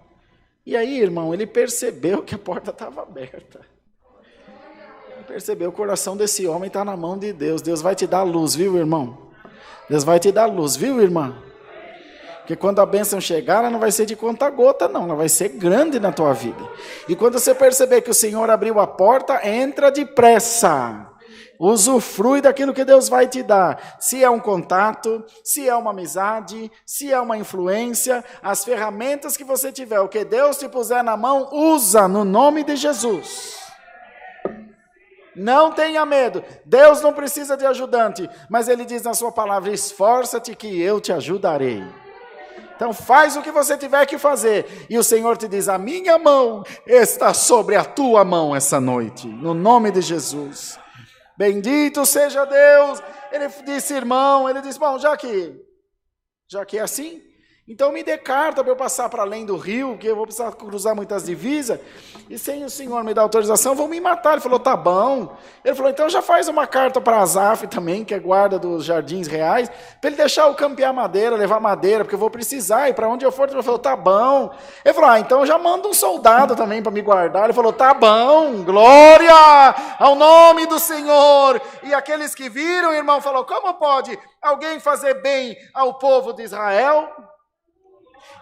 E aí, irmão, ele percebeu que a porta estava aberta. Ele percebeu, o coração desse homem está na mão de Deus. Deus vai te dar luz, viu, irmão? Deus vai te dar luz, viu, irmã? Porque quando a bênção chegar, ela não vai ser de conta-gota, não. Ela vai ser grande na tua vida. E quando você perceber que o Senhor abriu a porta, entra depressa. Usufrui daquilo que Deus vai te dar. Se é um contato, se é uma amizade, se é uma influência, as ferramentas que você tiver, o que Deus te puser na mão, usa no nome de Jesus. Não tenha medo. Deus não precisa de ajudante, mas Ele diz na sua palavra, esforça-te que eu te ajudarei. Então faz o que você tiver que fazer. E o Senhor te diz, a minha mão está sobre a tua mão essa noite. No nome de Jesus. Bendito seja Deus. Ele disse, irmão, ele disse, bom, já que é assim, então me dê carta para eu passar para além do rio, que eu vou precisar cruzar muitas divisas, e sem o Senhor me dar autorização, vão me matar. Ele falou, tá bom. Ele falou, então já faz uma carta para Asaf também, que é guarda dos jardins reais, para ele deixar eu campear madeira, levar madeira, porque eu vou precisar, e para onde eu for. Ele falou, tá bom. Ele falou, então já manda um soldado também para me guardar. Ele falou, tá bom, glória ao nome do Senhor. E aqueles que viram, o irmão falou, como pode alguém fazer bem ao povo de Israel?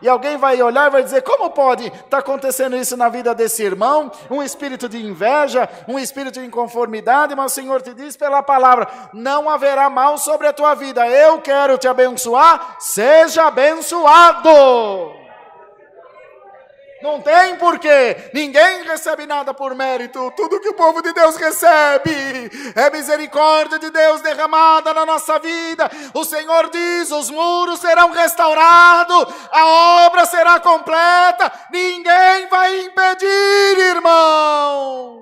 E alguém vai olhar e vai dizer, como pode estar acontecendo isso na vida desse irmão? Um espírito de inveja, um espírito de inconformidade, mas o Senhor te diz pela palavra, não haverá mal sobre a tua vida. Eu quero te abençoar, seja abençoado. Não tem porquê, ninguém recebe nada por mérito, tudo que o povo de Deus recebe é misericórdia de Deus derramada na nossa vida. O Senhor diz, os muros serão restaurados, a obra será completa, ninguém vai impedir, irmão.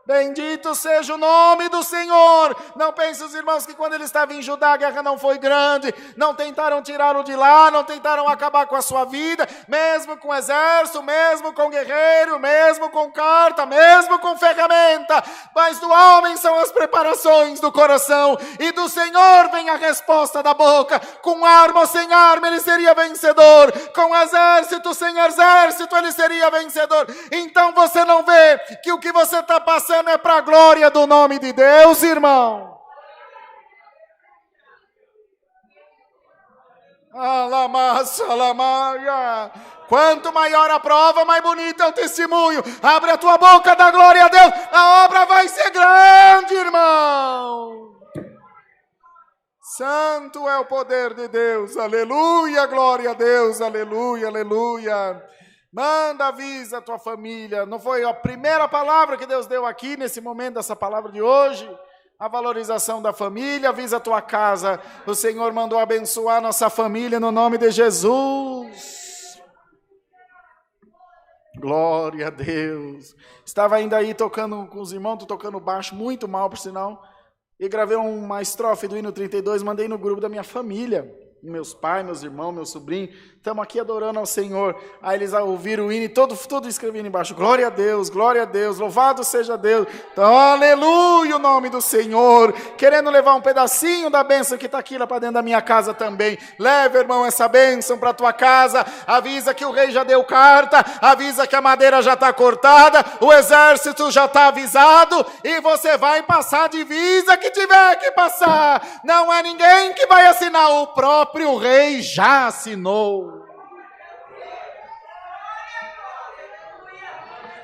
Bendito seja o nome do Senhor. Não pense os irmãos que quando ele estava em Judá a guerra não foi grande, não tentaram tirá-lo de lá, não tentaram acabar com a sua vida, mesmo com exército, mesmo com guerreiro, mesmo com carta, mesmo com ferramenta, mas do homem são as preparações do coração, e do Senhor vem a resposta da boca. Com arma ou sem arma ele seria vencedor, com exército, sem exército ele seria vencedor. Então você não vê que o que você está passando é para a glória do nome de Deus, irmão. Quanto maior a prova, mais bonito é o testemunho. Abre a tua boca, dá glória a Deus. A obra vai ser grande, irmão. Santo é o poder de Deus. Aleluia, glória a Deus. Aleluia, aleluia. Manda, avisa a tua família. Não foi a primeira palavra que Deus deu aqui, nesse momento dessa palavra de hoje? A valorização da família, avisa a tua casa. O Senhor mandou abençoar nossa família no nome de Jesus. Glória a Deus. Estava ainda aí tocando com os irmãos, tô tocando baixo, muito mal por sinal. E gravei uma estrofe do hino 32, mandei no grupo da minha família. Meus pais, meus irmãos, meu sobrinho, estamos aqui adorando ao Senhor. Aí eles ouviram o hino e tudo escrevendo embaixo, glória a Deus, louvado seja Deus. Então, aleluia o nome do Senhor. Querendo levar um pedacinho da bênção que está aqui lá para dentro da minha casa também. Leva, irmão, essa bênção para a tua casa. Avisa que o rei já deu carta, avisa que a madeira já está cortada, o exército já está avisado, e você vai passar a divisa que tiver que passar. Não é ninguém que vai assinar, o próprio o rei já assinou.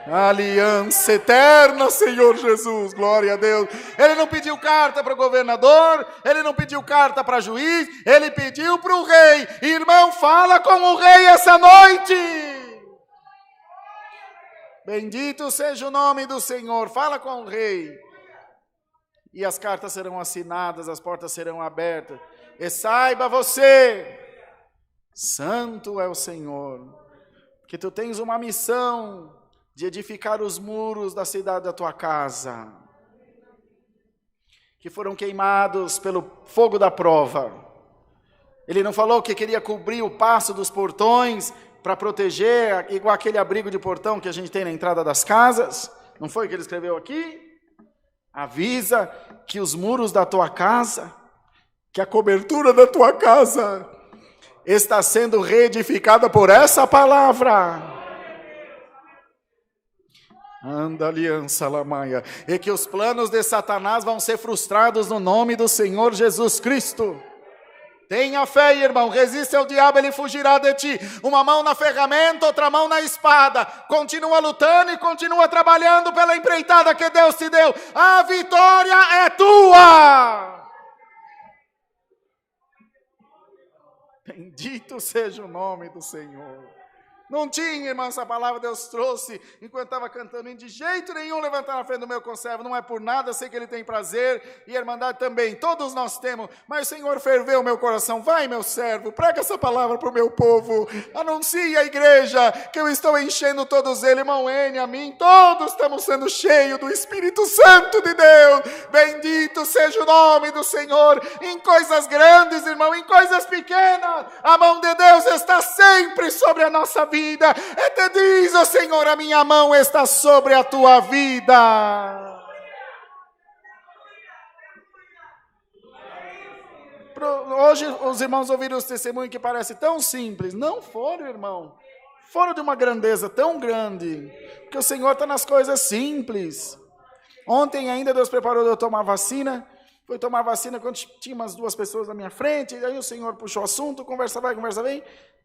Aliança eterna, Senhor Jesus, glória a Deus. Ele não pediu carta para o governador, ele não pediu carta para juiz, ele pediu para o rei. Irmão, fala com o rei essa noite. Bendito seja o nome do Senhor, fala com o rei. E as cartas serão assinadas, as portas serão abertas. E saiba você, santo é o Senhor, que tu tens uma missão de edificar os muros da cidade da tua casa, que foram queimados pelo fogo da prova. Ele não falou que queria cobrir o passo dos portões para proteger, igual aquele abrigo de portão que a gente tem na entrada das casas? Não foi o que ele escreveu aqui? Avisa que os muros da tua casa, que a cobertura da tua casa está sendo reedificada por essa palavra. Anda, aliança, lamaia. E que os planos de Satanás vão ser frustrados no nome do Senhor Jesus Cristo. Tenha fé, irmão, resiste ao diabo, ele fugirá de ti. Uma mão na ferramenta, outra mão na espada. Continua lutando e continua trabalhando pela empreitada que Deus te deu. A vitória é tua! Bendito seja o nome do Senhor. Não tinha, irmão, essa palavra Deus trouxe enquanto estava cantando. De jeito nenhum levantar na frente do meu conservo. Não é por nada, sei que Ele tem prazer. E a irmandade também, todos nós temos. Mas o Senhor ferveu o meu coração. Vai, meu servo, prega essa palavra para o meu povo. Anuncie à igreja que eu estou enchendo todos eles. Irmão N, a mim, todos estamos sendo cheios do Espírito Santo de Deus. Bendito seja o nome do Senhor. Em coisas grandes, irmão, em coisas pequenas, a mão de Deus está sempre sobre a nossa vida. E te diz, ó Senhor, a minha mão está sobre a tua vida. Hoje os irmãos ouviram os testemunhos que parecem tão simples. Não foram, irmão. Foram de uma grandeza tão grande. Porque o Senhor está nas coisas simples. Ontem ainda Deus preparou eu tomar vacina. Fui tomar vacina quando tinha umas 2 pessoas na minha frente. E aí o Senhor puxou o assunto, conversa vai, conversa vem.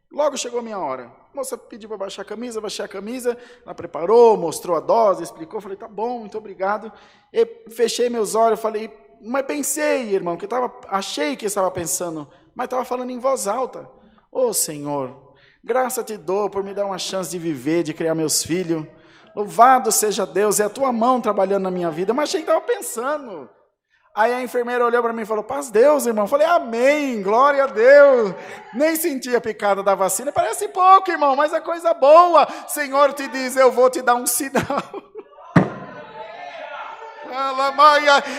Logo chegou a minha hora. A moça pediu para baixar a camisa, baixei a camisa. Ela preparou, mostrou a dose, explicou. Falei, tá bom, muito obrigado. E fechei meus olhos, falei, mas pensei, irmão, que achei que estava pensando, mas estava falando em voz alta. Ô Senhor, graça te dou por me dar uma chance de viver, de criar meus filhos. Louvado seja Deus, é a tua mão trabalhando na minha vida. Mas achei que estava pensando. Aí a enfermeira olhou para mim e falou, paz Deus, irmão. Eu falei, amém, glória a Deus. Nem senti a picada da vacina. Parece pouco, irmão, mas é coisa boa. Senhor te diz, eu vou te dar um sinal.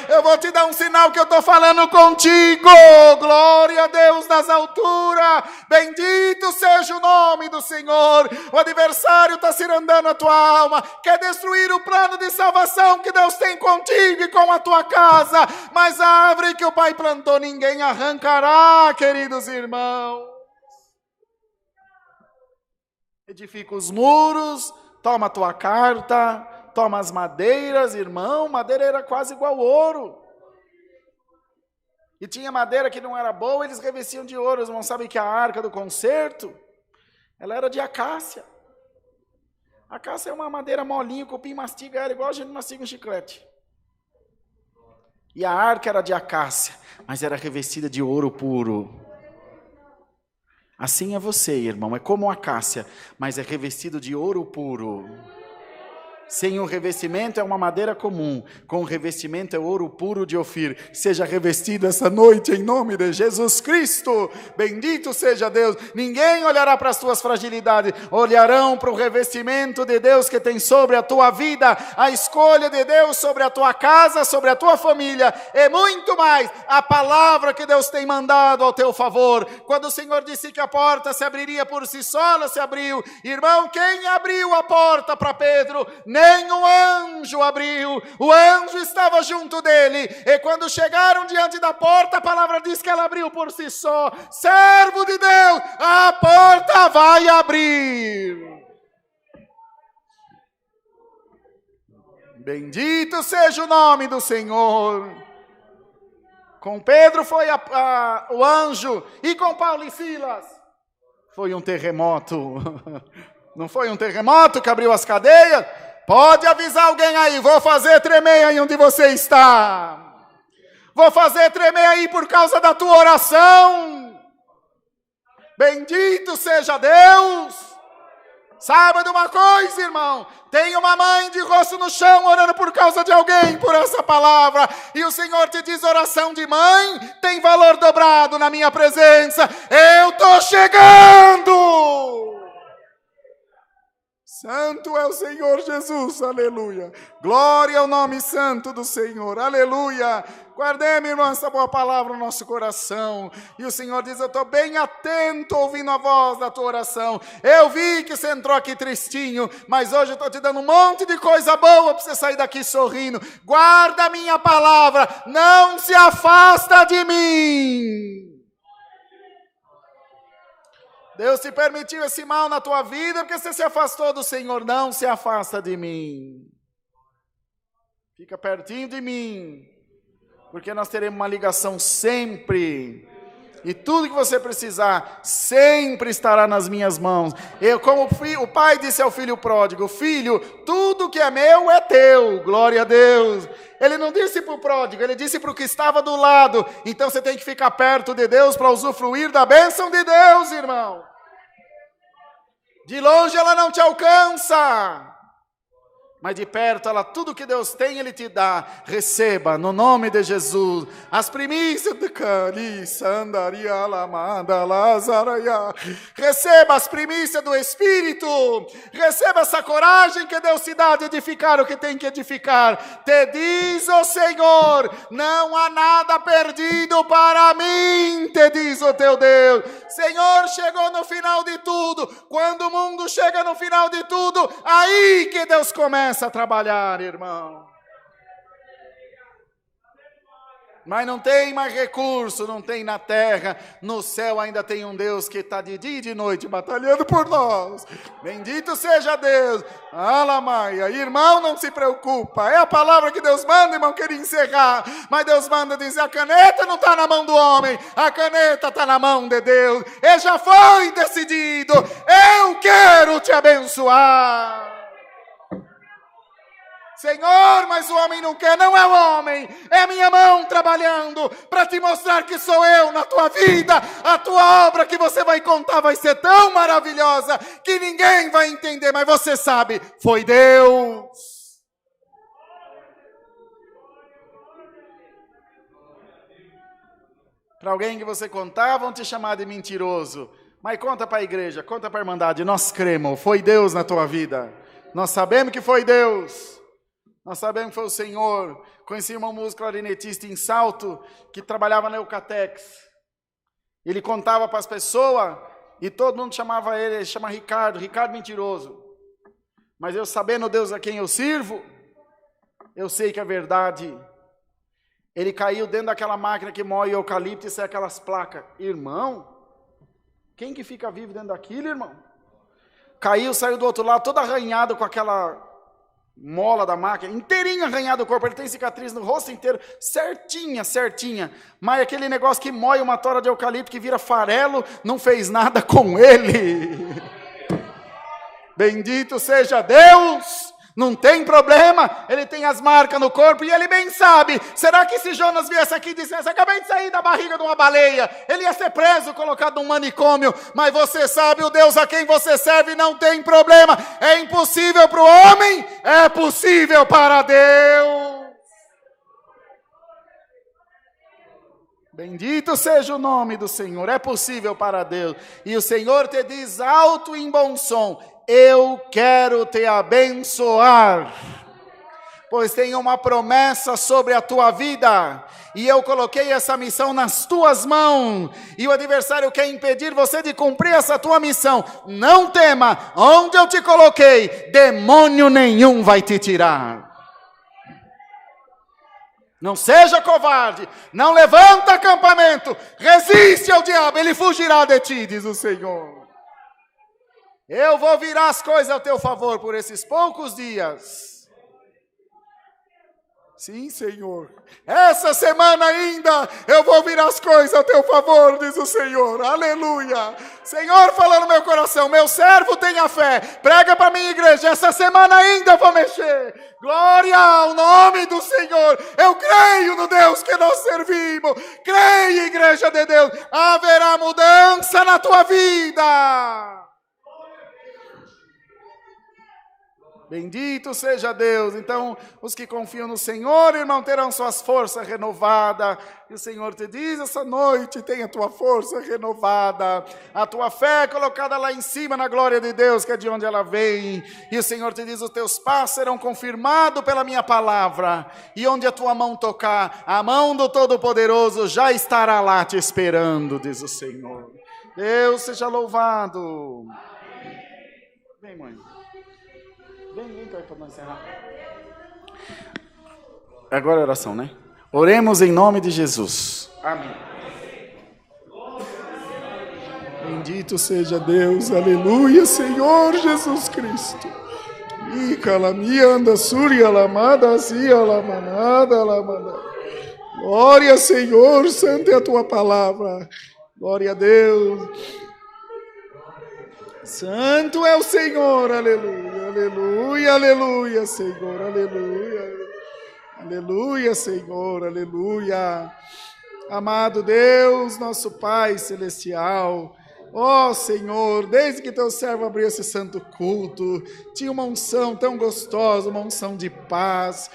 Eu vou te dar um sinal que eu estou falando contigo. Glória a Deus nas alturas. Bendito seja o nome do Senhor. O adversário está cirandando a tua alma. Quer destruir o plano de salvação que Deus tem contigo e com a tua casa. Mas a árvore que o Pai plantou ninguém arrancará, queridos irmãos. Edifica os muros. Toma a tua carta. Toma as madeiras, irmão, madeira era quase igual ouro. E tinha madeira que não era boa, eles revestiam de ouro. Os irmãos sabem que a arca do concerto, ela era de acácia. A acácia é uma madeira molinha, o cupim mastiga ela igual a gente mastiga um chiclete. E a arca era de acácia, mas era revestida de ouro puro. Assim é você, irmão, é como a acácia, mas é revestido de ouro puro. Sem o revestimento é uma madeira comum, com o revestimento é ouro puro de Ofir. Seja revestido essa noite em nome de Jesus Cristo. Bendito seja Deus. Ninguém olhará para as tuas fragilidades, olharão para o revestimento de Deus que tem sobre a tua vida, a escolha de Deus sobre a tua casa, sobre a tua família, e muito mais, a palavra que Deus tem mandado ao teu favor. Quando o Senhor disse que a porta se abriria por si só, ela se abriu. Irmão, quem abriu a porta para Pedro? Nem o anjo abriu, o anjo estava junto dele, e quando chegaram diante da porta, a palavra diz que ela abriu por si só. Servo de Deus, a porta vai abrir. Bendito seja o nome do Senhor. Com Pedro foi o anjo, e com Paulo e Silas foi um terremoto. Não foi um terremoto que abriu as cadeias? Pode avisar alguém aí, vou fazer tremer aí onde você está. Vou fazer tremer aí por causa da tua oração. Bendito seja Deus. Saiba de uma coisa, irmão. Tem uma mãe de rosto no chão orando por causa de alguém, por essa palavra. E o Senhor te diz, oração de mãe tem valor dobrado na minha presença. Eu estou chegando. Santo é o Senhor Jesus, aleluia. Glória ao nome santo do Senhor, aleluia. Guardemos, irmão, essa boa palavra no nosso coração. E o Senhor diz, eu estou bem atento ouvindo a voz da tua oração. Eu vi que você entrou aqui tristinho, mas hoje eu estou te dando um monte de coisa boa para você sair daqui sorrindo. Guarda a minha palavra, não se afasta de mim. Deus te permitiu esse mal na tua vida porque você se afastou do Senhor. Não se afasta de mim. Fica pertinho de mim. Porque nós teremos uma ligação sempre. e tudo que você precisar sempre estará nas minhas mãos. Eu, como o pai disse ao filho pródigo, filho, tudo que é meu é teu, glória a Deus. Ele não disse para o pródigo, ele disse para o que estava do lado. Então você tem que ficar perto de Deus para usufruir da bênção de Deus, irmão. De longe ela não te alcança, mas de perto ela, tudo que Deus tem, Ele te dá. Receba, no nome de Jesus, as primícias de receba as primícias do Espírito. Receba essa coragem que Deus te dá de edificar o que tem que edificar. Te diz o Senhor, não há nada perdido para mim, te diz o teu Deus. Senhor, chegou no final de tudo. Quando o mundo chega no final de tudo, aí que Deus começa a trabalhar, irmão. Mas não tem mais recurso, não tem na terra. No céu ainda tem um Deus que está de dia e de noite batalhando por nós. Bendito seja Deus. Alamaia. Irmão, não se preocupa. É a palavra que Deus manda, irmão, queria encerrar. Mas Deus manda dizer, a caneta não está na mão do homem. A caneta está na mão de Deus. E já foi decidido. Eu quero te abençoar. Senhor, mas o homem não quer, não é o homem, é a minha mão trabalhando para te mostrar que sou eu na tua vida. A tua obra que você vai contar vai ser tão maravilhosa que ninguém vai entender, mas você sabe, foi Deus. Para alguém que você contar, vão te chamar de mentiroso, mas conta para a igreja, conta para a Irmandade, nós cremos, foi Deus na tua vida, nós sabemos que foi Deus. Nós sabemos que foi o Senhor. Conheci um músico clarinetista em Salto, que trabalhava na Eucatex. Ele contava para as pessoas, e todo mundo chamava ele chama Ricardo mentiroso. Mas eu sabendo Deus a quem eu sirvo, eu sei que é verdade. Ele caiu dentro daquela máquina que moe eucalipto e sai aquelas placas. Irmão, quem que fica vivo dentro daquilo, irmão? Caiu, saiu do outro lado, todo arranhado com aquela mola da máquina, inteirinho arranhado o corpo, ele tem cicatriz no rosto inteiro, certinha, mas aquele negócio que moe uma tora de eucalipto que vira farelo, não fez nada com ele. Bendito seja Deus, não tem problema, ele tem as marcas no corpo e ele bem sabe. Será que se Jonas viesse aqui e dissesse, acabei de sair da barriga de uma baleia, ele ia ser preso, colocado num manicômio? Mas você sabe, o Deus a quem você serve não tem problema. É impossível para o homem, é possível para Deus. Bendito seja o nome do Senhor, é possível para Deus. E o Senhor te diz alto e em bom som, eu quero te abençoar, pois tenho uma promessa sobre a tua vida, e eu coloquei essa missão nas tuas mãos, e o adversário quer impedir você de cumprir essa tua missão. Não tema, onde eu te coloquei, demônio nenhum vai te tirar. Não seja covarde, não levanta acampamento, resiste ao diabo, ele fugirá de ti, diz o Senhor. Eu vou virar as coisas ao teu favor por esses poucos dias. Sim, Senhor. Essa semana ainda eu vou virar as coisas ao teu favor, diz o Senhor. Aleluia. Senhor, fala no meu coração, meu servo tenha fé. Prega para minha igreja, essa semana ainda eu vou mexer. Glória ao nome do Senhor. Eu creio no Deus que nós servimos. Creio, igreja de Deus. Haverá mudança na tua vida. Bendito seja Deus. Então, os que confiam no Senhor, irmão, terão suas forças renovadas. E o Senhor te diz essa noite, tem a tua força renovada. A tua fé colocada lá em cima na glória de Deus, que é de onde ela vem. E o Senhor te diz, os teus passos serão confirmados pela minha palavra. E onde a tua mão tocar, a mão do Todo-Poderoso já estará lá te esperando, diz o Senhor. Deus seja louvado. Vem, mãe. Vem cá para nós encerrar. Agora é oração, né? Oremos em nome de Jesus. Amém. Bendito seja Deus. Aleluia, Senhor Jesus Cristo. E calamianda suria lamada sia lamanada lamada. Glória, Senhor, santa é a tua palavra. Glória a Deus. Santo é o Senhor, aleluia, aleluia, aleluia, Senhor, aleluia. Aleluia, Senhor, aleluia. Amado Deus, nosso Pai celestial, ó Senhor, desde que teu servo abriu esse santo culto, tinha uma unção tão gostosa, uma unção de paz.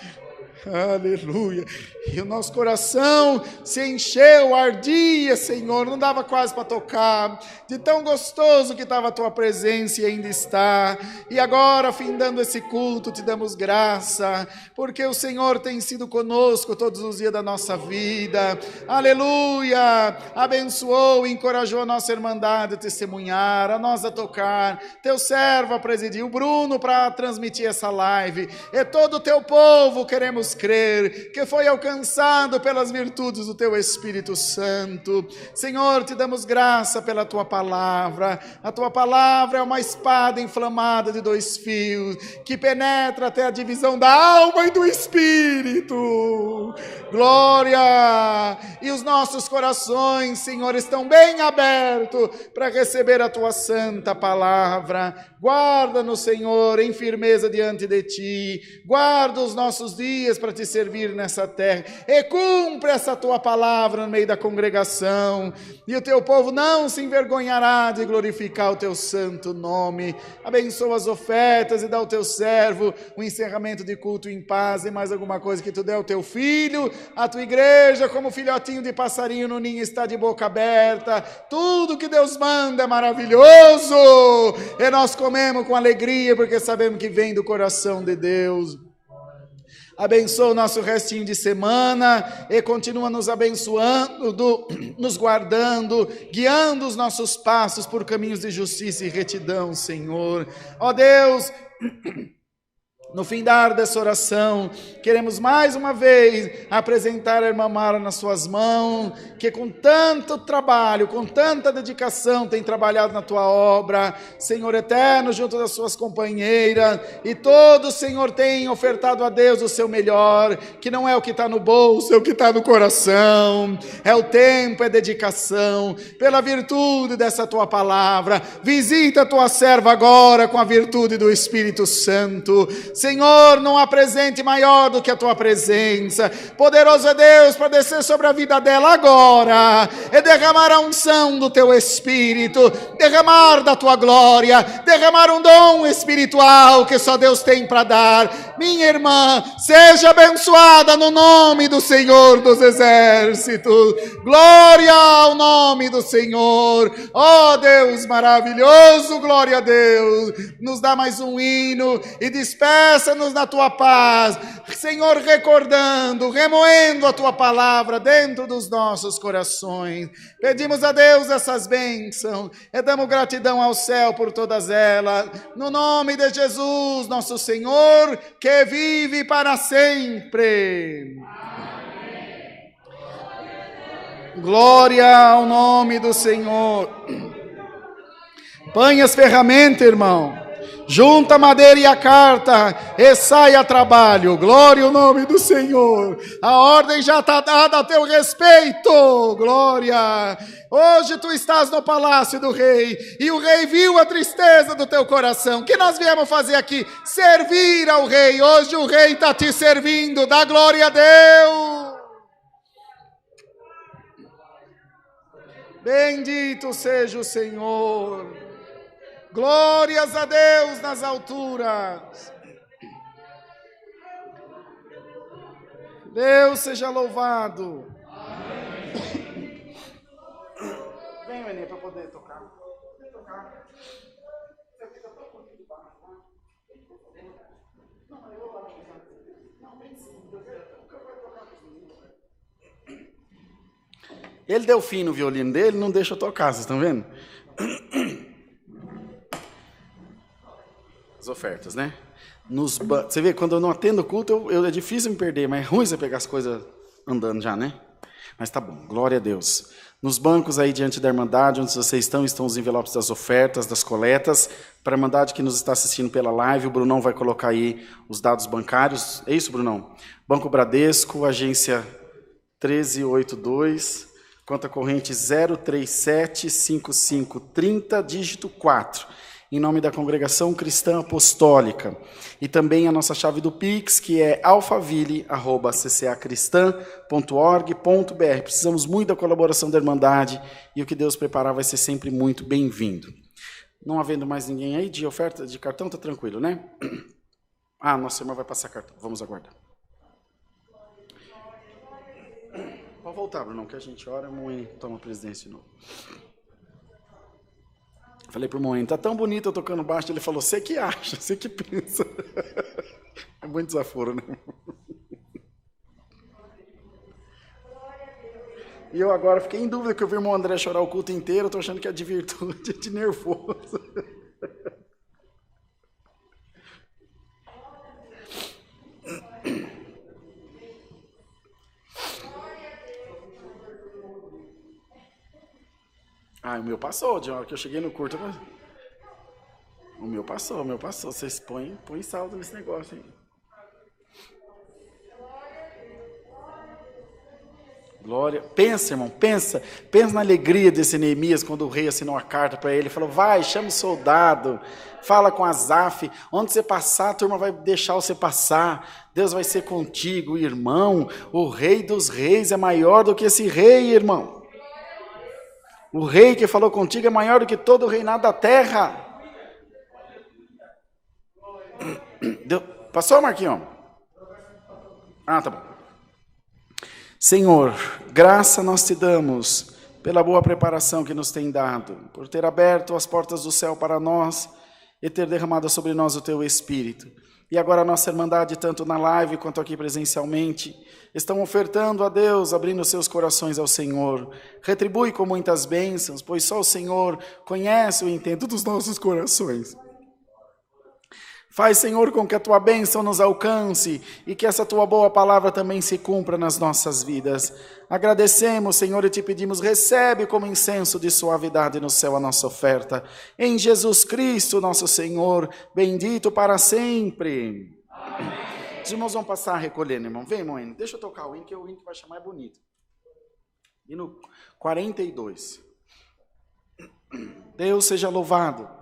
Aleluia. E o nosso coração se encheu, ardia, Senhor, não dava quase para tocar, de tão gostoso que estava a tua presença e ainda está. E agora, findando esse culto, te damos graça, porque o Senhor tem sido conosco todos os dias da nossa vida. Aleluia. Abençoou e encorajou a nossa irmandade a testemunhar, a nós a tocar, teu servo a presidir, o Bruno para transmitir essa live, e todo o teu povo queremos crer que foi alcançado pelas virtudes do teu Espírito Santo. Senhor, te damos graça pela tua palavra. A tua palavra é uma espada inflamada de 2 fios, que penetra até a divisão da alma e do espírito. Glória! E os nossos corações, Senhor, estão bem abertos para receber a tua santa palavra. Guarda-nos, Senhor, em firmeza diante de ti. Guarda os nossos dias para te servir nessa terra. E cumpre essa tua palavra no meio da congregação. E o teu povo não se envergonhará de glorificar o teu santo nome. Abençoa as ofertas e dá ao teu servo o encerramento de culto em paz. E mais alguma coisa que tu der ao teu filho, a tua igreja, como filhotinho de passarinho no ninho, está de boca aberta. Tudo que Deus manda é maravilhoso. E nós comemos com alegria, porque sabemos que vem do coração de Deus. Abençoa o nosso restinho de semana e continua nos abençoando, nos guardando, guiando os nossos passos por caminhos de justiça e retidão, Senhor. Ó Deus, no findar dessa oração, queremos mais uma vez apresentar a irmã Mara nas suas mãos, que com tanto trabalho, com tanta dedicação tem trabalhado na tua obra, Senhor eterno, junto das suas companheiras, e todos, Senhor, têm ofertado a Deus o seu melhor, que não é o que está no bolso, é o que está no coração, é o tempo, é dedicação, pela virtude dessa tua palavra. Visita a tua serva agora com a virtude do Espírito Santo. Senhor, não há presente maior do que a tua presença. Poderoso é Deus para descer sobre a vida dela agora e derramar a unção do teu Espírito, derramar da tua glória, derramar um dom espiritual que só Deus tem para dar. Minha irmã, seja abençoada no nome do Senhor dos Exércitos. Glória ao nome do Senhor. Ó Deus maravilhoso, glória a Deus. Nos dá mais um hino e despeça-nos na tua paz, Senhor, recordando, remoendo a tua palavra dentro dos nossos corações. Pedimos a Deus essas bênçãos e damos gratidão ao céu por todas elas, no nome de Jesus, nosso Senhor, que vive para sempre. Amém. Glória ao nome do Senhor. Põe as ferramentas, irmão. Junta a madeira e a carta e sai a trabalho. Glória ao nome do Senhor. A ordem já está dada a teu respeito. Glória. Hoje tu estás no palácio do rei e o rei viu a tristeza do teu coração. O que nós viemos fazer aqui? Servir ao rei. Hoje o rei está te servindo. Dá glória a Deus. Bendito seja o Senhor. Glórias a Deus nas alturas. Deus seja louvado. Amém. Vem, Menê, para poder tocar. Ele deu fim no violino dele, não deixa eu tocar, vocês estão vendo? As ofertas, né? Você vê, quando eu não atendo o culto, é difícil me perder, mas é ruim você pegar as coisas andando já, né? Mas tá bom, glória a Deus. Nos bancos aí diante da Irmandade, onde vocês estão os envelopes das ofertas, das coletas. Para a Irmandade que nos está assistindo pela live, o Brunão vai colocar aí os dados bancários. É isso, Brunão? Banco Bradesco, agência 1382, Conta corrente 0375530, dígito 4, em nome da Congregação Cristã Apostólica. E também a nossa chave do Pix, que é alfaville@ccacristã.org.br. Precisamos muito da colaboração da Irmandade e o que Deus preparar vai ser sempre muito bem-vindo. Não havendo mais ninguém aí de oferta de cartão, está tranquilo, né? Ah, nossa irmã vai passar cartão. Vamos aguardar. Pode voltar, Bruno, que a gente ora, a mãe toma a presidência de novo. Falei pro Moen, tá tão bonito eu tocando baixo. Ele falou, você que acha, você que pensa. É muito desaforo, né? E eu agora fiquei em dúvida, que eu vi o irmão André chorar o culto inteiro, eu tô achando que é de virtude, é de nervoso. Ah, o meu passou, de hora que eu cheguei no culto. O meu passou. Vocês põem saldo nesse negócio aí. Glória. Pensa, irmão, pensa na alegria desse Neemias quando o rei assinou a carta para ele. Falou, vai, chama o soldado, fala com Asaf, onde você passar, a turma vai deixar você passar. Deus vai ser contigo, irmão. O rei dos reis é maior do que esse rei, irmão. O rei que falou contigo é maior do que todo o reinado da terra. Passou, Marquinhos? Ah, tá bom. Senhor, graça nós te damos pela boa preparação que nos tem dado, por ter aberto as portas do céu para nós e ter derramado sobre nós o teu Espírito. E agora a nossa Irmandade, tanto na live quanto aqui presencialmente, estão ofertando a Deus, abrindo seus corações ao Senhor. Retribui com muitas bênçãos, pois só o Senhor conhece o intento dos nossos corações. Faz, Senhor, com que a tua bênção nos alcance e que essa tua boa palavra também se cumpra nas nossas vidas. Agradecemos, Senhor, e te pedimos, recebe como incenso de suavidade no céu a nossa oferta. Em Jesus Cristo, nosso Senhor, bendito para sempre. Amém. Os irmãos vão passar recolhendo, irmão. Vem, irmão, deixa eu tocar o hino, que o hino que vai chamar é bonito. Hino 42. Deus seja louvado.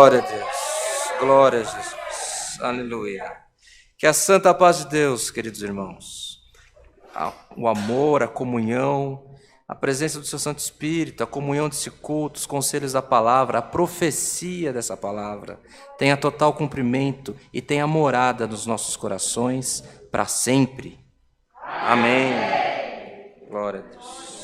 Glória a Deus. Glória a Jesus. Aleluia. Que a santa paz de Deus, queridos irmãos, o amor, a comunhão, a presença do seu Santo Espírito, a comunhão desse culto, os conselhos da palavra, a profecia dessa palavra, tenha total cumprimento e tenha morada nos nossos corações para sempre. Amém. Glória a Deus.